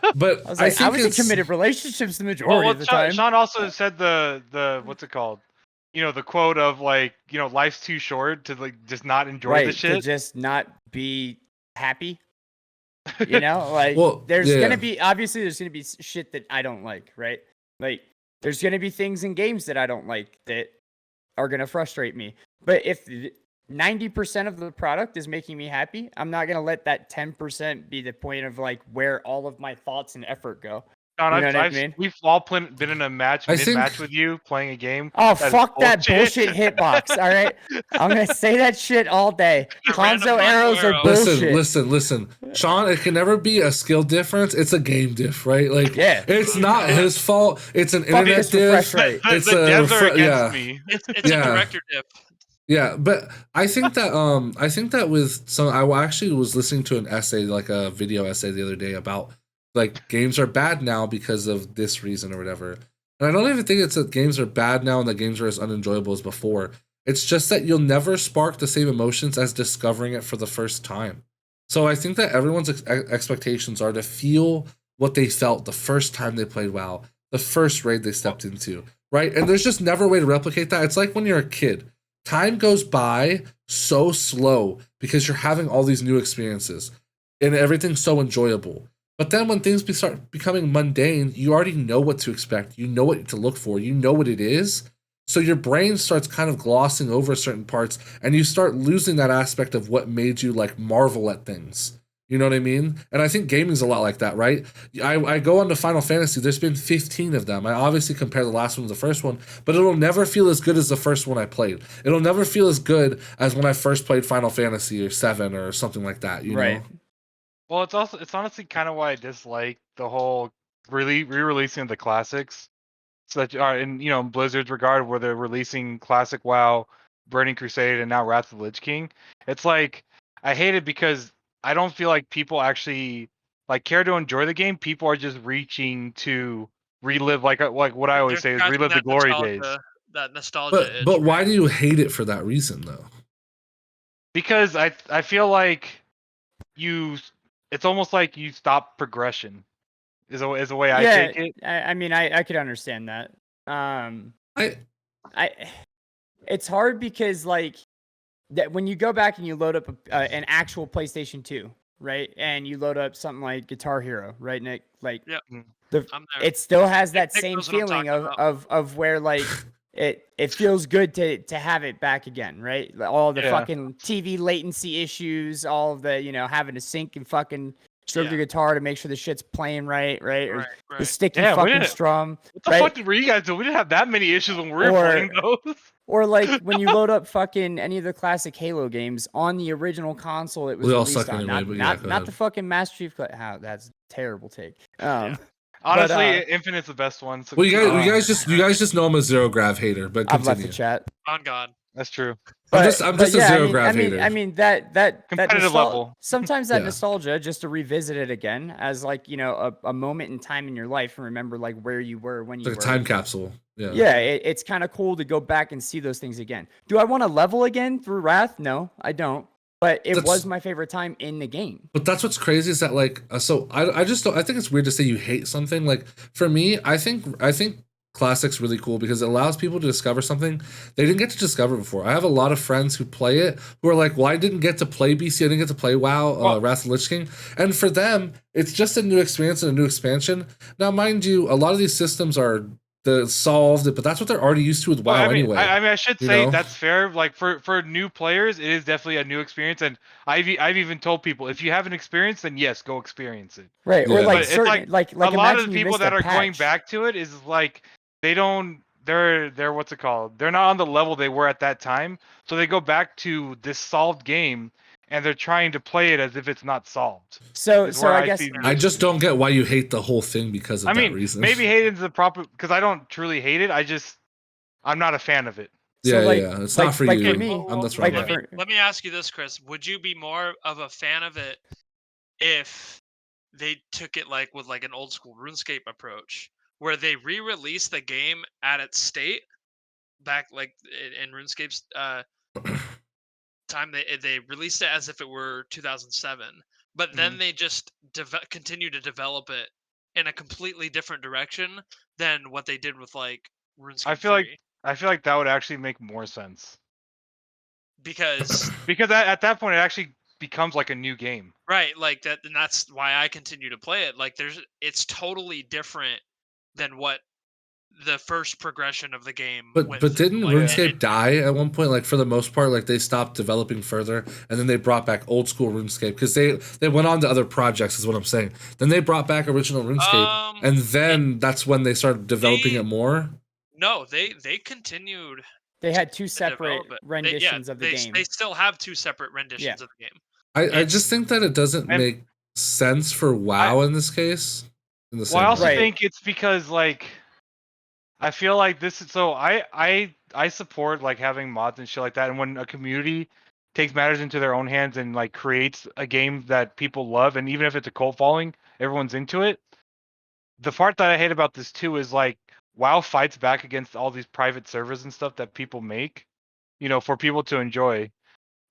was like, I was in committed relationships the majority of the time. Sean also said the what's it called? The quote of like, life's too short to like just not enjoy the Right, to shit. just not be happy. Like Well, there's yeah. gonna be shit that I don't like, right? Like there's gonna be things in games that I don't like that are gonna frustrate me. But if 90% of the product is making me happy, I'm not gonna let that 10% be the point of like where all of my thoughts and effort go. Sean, You know what I mean? we've all been in a match, I mid-match think- with you, playing a game. Oh, that is fuck that bullshit hitbox, all right? I'm going to say that shit all day. Random Conzo arrows are arrow. bullshit. Listen. Sean, it can never be a skill difference. It's a game diff, right? Like, Yeah. it's not his fault. It's an Fuck internet this refresh diff. rate. It's the a devs are refre- against yeah. me. it's Yeah. a director dip. Yeah, but I think that with some, I actually was listening to an essay, like a video essay the other day about like games are bad now because of this reason or whatever. And I don't even think it's that games are bad now and that games are as unenjoyable as before. It's just that you'll never spark the same emotions as discovering it for the first time. So I think that everyone's expectations are to feel what they felt the first time they played WoW, the first raid they stepped into, right? And there's just never a way to replicate that. It's like when you're a kid. Time goes by so slow because you're having all these new experiences and everything's so enjoyable. But then when things start becoming mundane, you already know what to expect. You know what to look for. You know what it is. So your brain starts kind of glossing over certain parts and you start losing that aspect of what made you like marvel at things. You know what I mean? And I think gaming's a lot like that, right? I go on to Final Fantasy. There's been 15 of them. I obviously compare the last one to the first one, but it'll never feel as good as the first one I played. It'll never feel as good as when I first played Final Fantasy or 7 or something like that, you know? Well, it's honestly kind of why I dislike the whole re-releasing of the classics. So that are in Blizzard's regard, where they're releasing classic WoW, Burning Crusade, and now Wrath of the Lich King. It's like I hate it because I don't feel like people actually like care to enjoy the game. People are just reaching to relive like what I always say is They're relive the scratching glory nostalgia- days. That nostalgia itch, But why right? do you hate it for that reason though? Because I feel like it's almost like you stop progression. Is a way I take it. I mean, I could understand that. I It's hard because like that when you go back and you load up an actual PlayStation 2, right, and you load up something like Guitar Hero, right, Nick? Like, Yep. Mm. I'm there. it still has that Nick same knows what I'm feeling talking about. of where like it feels good to have it back again, right? All the Yeah. fucking TV latency issues, all of the having to sync and fucking stroke the guitar to make sure the shit's playing right, or the sticky Yeah, fucking strum. What the fuck were you guys doing? We didn't have that many issues when we were playing those. Or like when you load up fucking any of the classic Halo games on the original console, it was We all released suck on, anyway, not the fucking Master Chief. That's a terrible take. Honestly, Infinite's the best one. So well, you guys just know I'm a zero grav hater, but continue. I've left the chat. On God. That's true. I'm just a zero grav hater. I mean that competitive level. Sometimes that nostalgia, just to revisit it again as like, you know, a moment in time in your life and remember like where you were when you were. Like a time capsule. Yeah. Yeah, it's kind of cool to go back and see those things again. Do I want to level again through Wrath? No, I don't. But it was my favorite time in the game. But that's what's crazy is that like so I just don't, I think it's weird to say you hate something. Like for me, I think Classic's really cool because it allows people to discover something they didn't get to discover before. I have a lot of friends who play it who are like, well, I didn't get to play BC, I didn't get to play WoW, Wrath of the Lich King. And for them, it's just a new experience and a new expansion. Now, mind you, a lot of these systems are solved, but that's what they're already used to with WoW anyway. I should say that's fair. Like for new players, it is definitely a new experience, and I've even told people if you haven't experienced, then yes, go experience it. Right, or like certain, like a lot of the people that are going back to it is like they're what's it called? They're not on the level they were at that time, so they go back to this solved game. And they're trying to play it as if it's not solved. So I guess I just don't get why you hate the whole thing because of that reason. Maybe hating is the proper, because I don't truly hate it. I'm not a fan of it. Yeah, it's not for you. For me, that's right. Let me ask you this, Chris. Would you be more of a fan of it if they took it like with like an old school RuneScape approach, where they re-released the game at its state back like in RuneScape's time they released it as if it were 2007, but then they just continue to develop it in a completely different direction than what they did with like RuneScape. I feel like that would actually make more sense because at that point it actually becomes like a new game, right? Like that, and that's why I continue to play it. Like it's totally different than what the first progression of the game. But didn't RuneScape die at one point? Like for the most part, like they stopped developing further, and then they brought back old school RuneScape because they went on to other projects. Is what I'm saying. Then they brought back original RuneScape, and then that's when they started developing it more. No, they continued. They had two separate renditions of the game. They still have two separate renditions of the game. I just think that it doesn't make sense for WoW in this case. I also think it's because like. I feel like this is so I support like having mods and shit like that, and when a community takes matters into their own hands and like creates a game that people love, and even if it's a cult following, everyone's into it. The part that I hate about this too is like WoW fights back against all these private servers and stuff that people make, you know, for people to enjoy.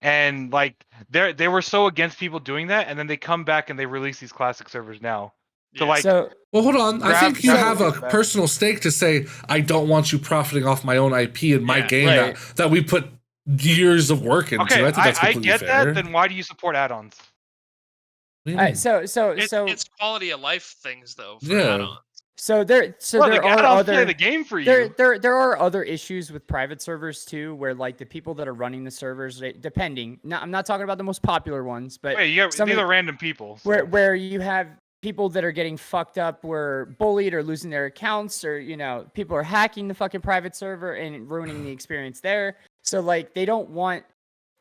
And like they were so against people doing that, and then they come back and they release these classic servers now. Well, hold on. I think you have a personal stake to say, I don't want you profiting off my own IP in my game that we put years of work into. Okay, I think that's completely get fair. that. Then why do you support add-ons? It's quality of life things though. For add-ons. There are other the game for you. There are other issues with private servers too, where like the people that are running the servers, depending. I'm not talking about the most popular ones, but these are random people. So. Where you have people that are getting fucked up, were bullied or losing their accounts, or people are hacking the fucking private server and ruining the experience there. So like they don't want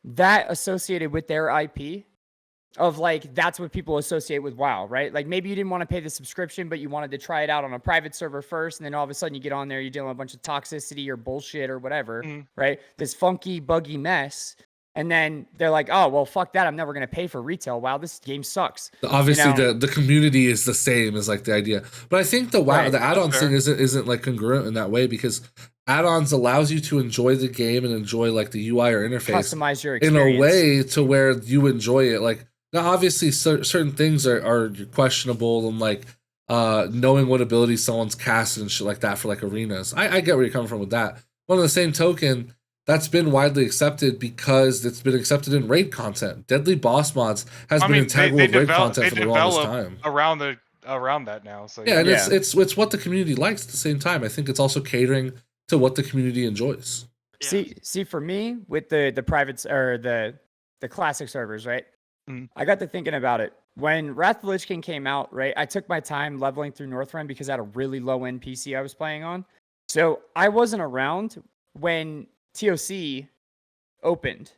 that associated with their IP. Of like that's what people associate with WoW, right? Like maybe you didn't want to pay the subscription, but you wanted to try it out on a private server first, and then all of a sudden you get on there, you're dealing with a bunch of toxicity or bullshit or whatever, right? This funky, buggy mess. And then they're like, oh, well, fuck that. I'm never going to pay for retail. Wow, this game sucks. Obviously, the community is the same as like the idea. But I think the add-ons thing isn't like congruent in that way, because add-ons allows you to enjoy the game and enjoy like the UI or interface. Customize your experience. In a way to where you enjoy it. Like, now, obviously, certain things are questionable, and like knowing what abilities someone's casted and shit like that for like arenas. I get where you're coming from with that. But on the same token, that's been widely accepted because it's been accepted in raid content. Deadly boss mods has been integral with raid content for the longest time. Around that now. So and it's what the community likes at the same time. I think it's also catering to what the community enjoys. Yeah. See, for me, with the privates or the classic servers, right? I got to thinking about it. when Wrath of the Lich King came out, right, I took my time leveling through Northrend because I had a really low-end PC I was playing on. So I wasn't around when TOC opened.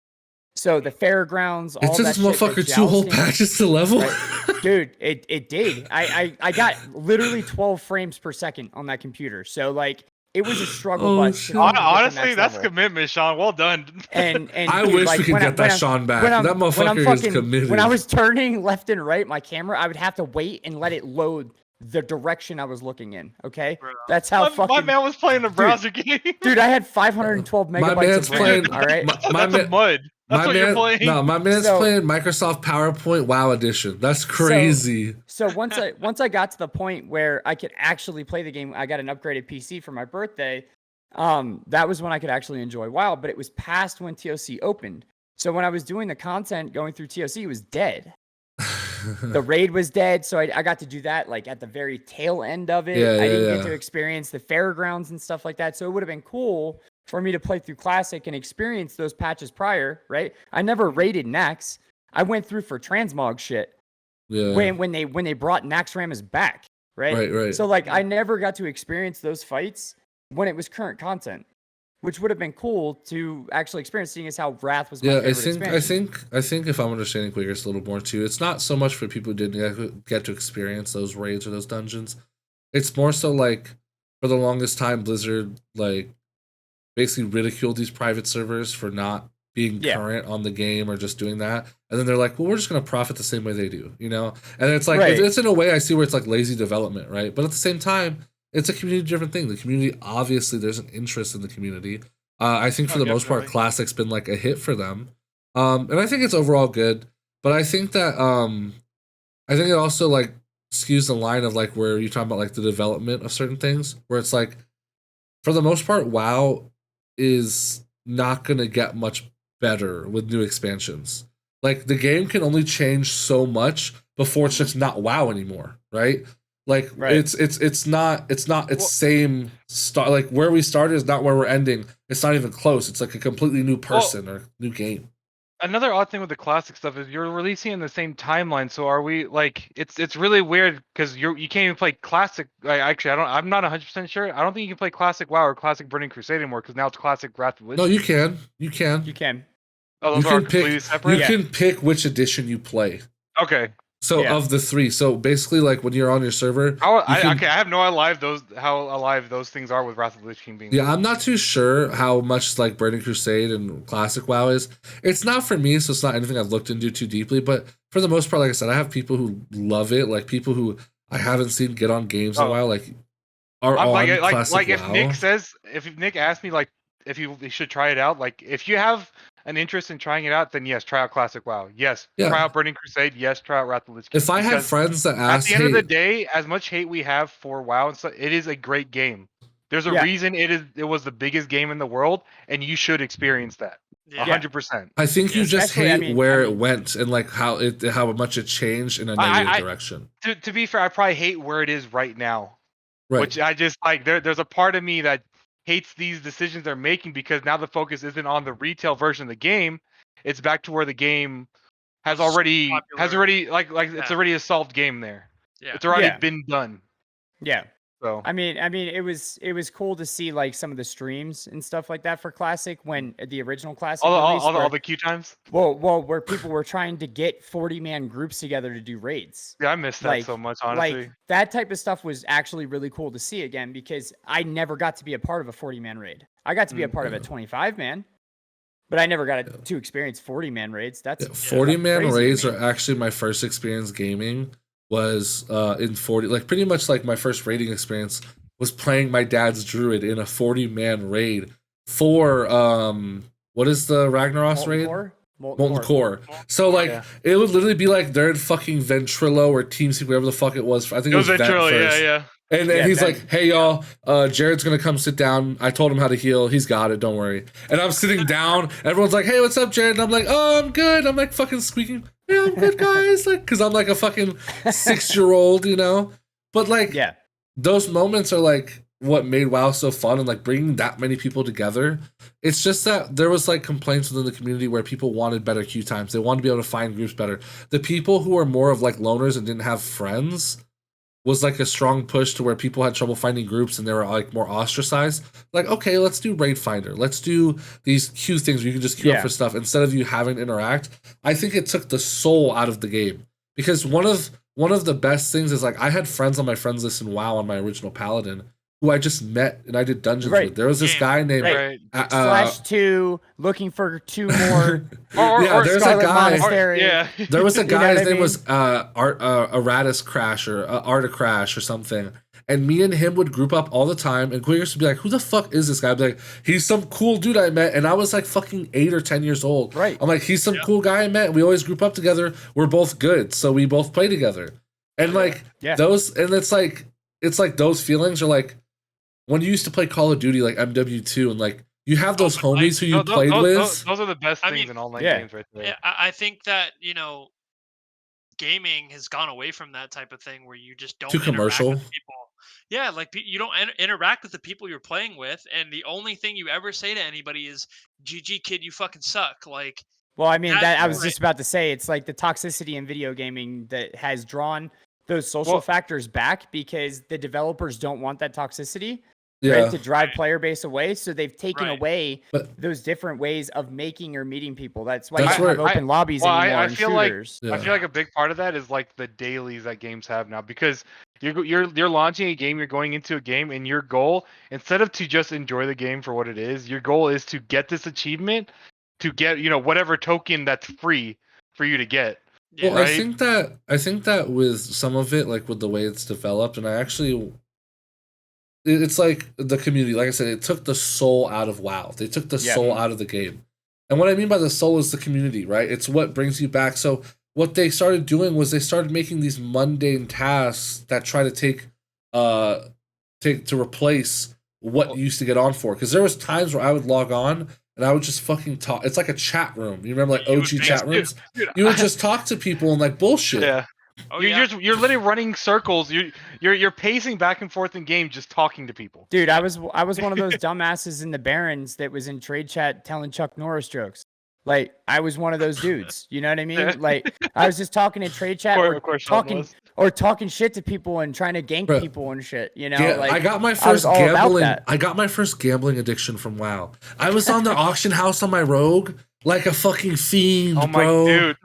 So the fairgrounds, all it took that this shit, motherfucker 2 whole patches to level. Right? Dude, it did. I got literally 12 frames per second on that computer. So like it was a struggle bus. Honestly, that's commitment, Sean. Well done. And I dude, wish like, we could get that Sean back. That motherfucker is committed. When I was turning left and right my camera, I would have to wait and let it load the direction I was looking in. Okay, that's how my man was playing a browser game. Dude, I had 512 megabytes of RAM. All right, that's a mud. That's what you're playing. No, my man's playing Microsoft PowerPoint WoW Edition. That's crazy. So once I got to the point where I could actually play the game, I got an upgraded PC for my birthday. That was when I could actually enjoy WoW, but it was past when TOC opened. So when I was doing the content going through TOC, it was dead. The raid was dead, so I got to do that like at the very tail end of it. I didn't get to experience the fairgrounds and stuff like that. So it would have been cool for me to play through Classic and experience those patches prior, right? I never raided Nax. I went through for transmog shit. Yeah. When they brought Nax Ramus back, right? Right. So like I never got to experience those fights when it was current content, which would have been cool to actually experience, seeing as how Wrath was my favorite expansion. I think if I'm understanding Quakers a little more too, it's not so much for people who didn't get to experience those raids or those dungeons. It's more so like for the longest time, Blizzard like basically ridiculed these private servers for not being current on the game or just doing that. And then they're like, well, we're just going to profit the same way they do, you know? And it's like, it's in a way I see where it's like lazy development, right? But at the same time, it's a community driven thing. The community, obviously, there's an interest in the community. I think for the most part, Classic's been like a hit for them. And I think it's overall good. But I think that, I think it also like skews the line of like where you're talking about like the development of certain things, where it's like, for the most part, WoW is not going to get much better with new expansions. Like the game can only change so much before it's just not WoW anymore, right? Like it's not same start. Like where we started is not where we're ending. It's not even close. It's like a completely new person or new game. Another odd thing with the classic stuff is you're releasing in the same timeline. So are we like it's really weird because you can't even play classic. Like, actually, I'm not 100% sure. I don't think you can play classic WoW or classic Burning Crusade anymore because now it's classic Wrath of the Lich. No, you can. Oh, those are completely separate. You can pick which edition you play. Okay. So of the three, so basically, like when you're on your server, I have no idea how alive those things are with Wrath of the Lich King being. Yeah, I'm not too sure how much like Burning Crusade and Classic WoW is. It's not for me, so it's not anything I've looked into too deeply. But for the most part, like I said, I have people who love it, like people who I haven't seen get on games in a while, like are on Classic like WoW. if Nick asked me like if you should try it out, like if you have an interest in trying it out, then yes, try out Classic WoW. Yes, try out Burning Crusade. Yes, try out Wrath of the Lich King. If I had friends that asked, at the end of the day, as much hate we have for WoW and stuff, it is a great game. There's a reason it was the biggest game in the world, and you should experience that. 100%. I think you just hate where it went and like how much it changed in a negative direction. To be fair, I probably hate where it is right now. Right. Which I just like. There's a part of me that hates these decisions they're making because now the focus isn't on the retail version of the game. It's back to where the game it's already a solved game there. Yeah. It's already been done. Yeah. So I mean it was cool to see like some of the streams and stuff like that for Classic when the original Classic all the queue times. Well, where people were trying to get 40-man groups together to do raids. Yeah, I missed that so much, honestly. Like that type of stuff was actually really cool to see again because I never got to be a part of a 40-man raid. I got to be a part of a 25-man, but I never got to experience 40-man raids. That's 40-man raids are actually my first experience gaming. Was in 40, like pretty much like my first raiding experience was playing my dad's druid in a 40-man raid for what is the Ragnaros raid? Molten Core. So like it would literally be like they're in fucking Ventrilo or TeamSpeak, whatever the fuck it was. I think it was Ventrilo, first. And he's like, hey y'all, Jared's gonna come sit down. I told him how to heal. He's got it, don't worry. And I'm sitting down. Everyone's like, hey, what's up, Jared? And I'm like, oh, I'm good. I'm like fucking squeaking. Yeah, I'm good, guys. Like, cause I'm like a fucking 6-year-old, you know. But like, those moments are like what made WoW so fun and like bringing that many people together. It's just that there was like complaints within the community where people wanted better queue times. They wanted to be able to find groups better. The people who were more of like loners and didn't have friends was like a strong push to where people had trouble finding groups and they were like more ostracized. Like, okay, let's do Raid Finder. Let's do these queue things where you can just queue up for stuff instead of you having to interact. I think it took the soul out of the game because one of the best things is like I had friends on my friends list in WoW on my original Paladin who I just met and I did dungeons with. There was this guy named /2 looking for 2 more. There's a guy. Monastery. There was a guy. His name was Aratus Crash or Arta Crash or something. And me and him would group up all the time. And Queers would be like, "Who the fuck is this guy?" I'd be like, "He's some cool dude I met." And I was like fucking 8 or 10 years old. Right. I'm like, "He's some cool guy I met." And we always group up together. We're both good, so we both play together. And like those, and it's like those feelings are like. When you used to play Call of Duty like MW2 and like you have those homies who you played with. Those are the best things in online games right there. Yeah, I think that, gaming has gone away from that type of thing where you just don't too commercial. With people. Yeah, like you don't interact with the people you're playing with, and the only thing you ever say to anybody is "GG kid, you fucking suck." Like, well, I mean, that I was just about to say, it's like the toxicity in video gaming that has drawn those social factors back because the developers don't want that toxicity. Right, to drive player base away, so they've taken away those different ways of making or meeting people. That's why you don't have open lobbies anymore. I feel like a big part of that is like the dailies that games have now, because you're launching a game, you're going into a game, and your goal, instead of to just enjoy the game for what it is, your goal is to get this achievement, to get whatever token that's free for you to get. Well, right? I think that with some of it, like with the way it's developed, and it's like the community. Like I said, it took the soul out of WoW. They took the soul out of the game. And what I mean by the soul is the community, right? It's what brings you back. So what they started doing was they started making these mundane tasks that try to take to replace what you used to get on for. Because there was times where I would log on and I would just fucking talk. It's like a chat room. You remember like OG chat rooms? You would just talk to people and like bullshit. Yeah. You're literally running circles. You're pacing back and forth in game, just talking to people. Dude, I was one of those dumbasses in the Barrens that was in trade chat telling Chuck Norris jokes. Like I was one of those dudes. You know what I mean? Like I was just talking in trade chat or talking shit to people and trying to gank people and shit. I got my first gambling. I got my first gambling addiction from WoW. I was on the auction house on my rogue like a fucking fiend, bro. Dude.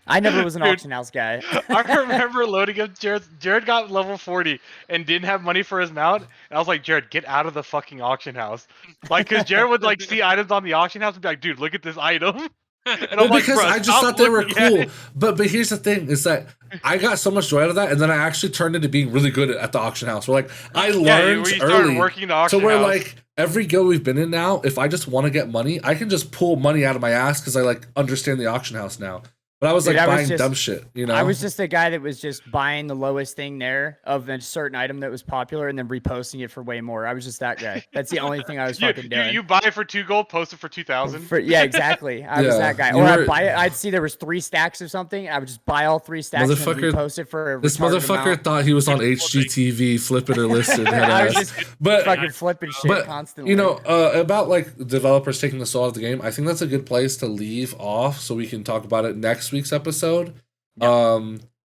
I never was an auction house guy. I remember loading up Jared. Jared got level 40 and didn't have money for his mount. And I was like, Jared, get out of the fucking auction house. Like, because Jared would like see items on the auction house and be like, dude, look at this item. And I'm because I just thought they were cool. But here's the thing is that I got so much joy out of that, and then I actually turned into being really good at the auction house. Where like I learned early working the auction to where house. Like every guild we've been in now, if I just want to get money, I can just pull money out of my ass because I like understand the auction house now. But I was like buying dumb shit, I was just a guy that was just buying the lowest thing there of a certain item that was popular and then reposting it for way more. I was just that guy. That's the only thing I was fucking doing. You buy it for 2 gold, post it for 2,000. Yeah, exactly. I was that guy. Or I'd buy it. I'd see there was 3 stacks of something. I would just buy all 3 stacks and repost it for a this motherfucker amount. Thought he was on HGTV, flipping or listed. I was just fucking flipping shit constantly. About like developers taking the soul out of the game, I think that's a good place to leave off so we can talk about it next week's episode. I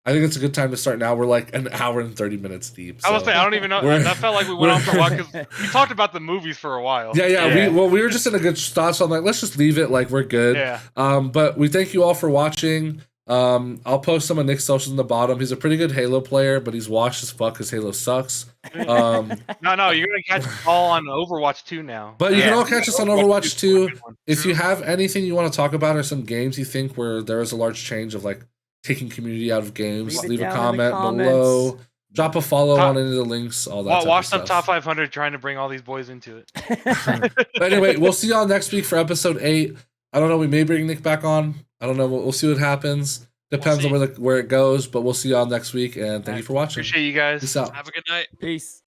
think it's a good time to start now. We're like an hour and 30 minutes deep. So. I was saying, I don't even know. That felt like we went on for a while because we talked about the movies for a while. Yeah. We were just in a good spot, so I'm like, let's just leave it. Like we're good. Yeah. But we thank you all for watching. I'll post some of Nick's socials in the bottom. He's a pretty good Halo player, but he's washed as fuck because Halo sucks. No, you're gonna catch us all on Overwatch 2 now. But you can all catch us on Overwatch 2. If you have anything you want to talk about or some games you think where there is a large change of like taking community out of games, leave a comment below. Drop a follow on any of the links, all that. Watch some top 500 trying to bring all these boys into it. But anyway, we'll see y'all next week for episode 8. I don't know. We may bring Nick back on. I don't know. We'll see what happens. Depends on where it goes. But we'll see y'all next week. And thank you for watching. Appreciate you guys. Peace out. Have a good night. Peace.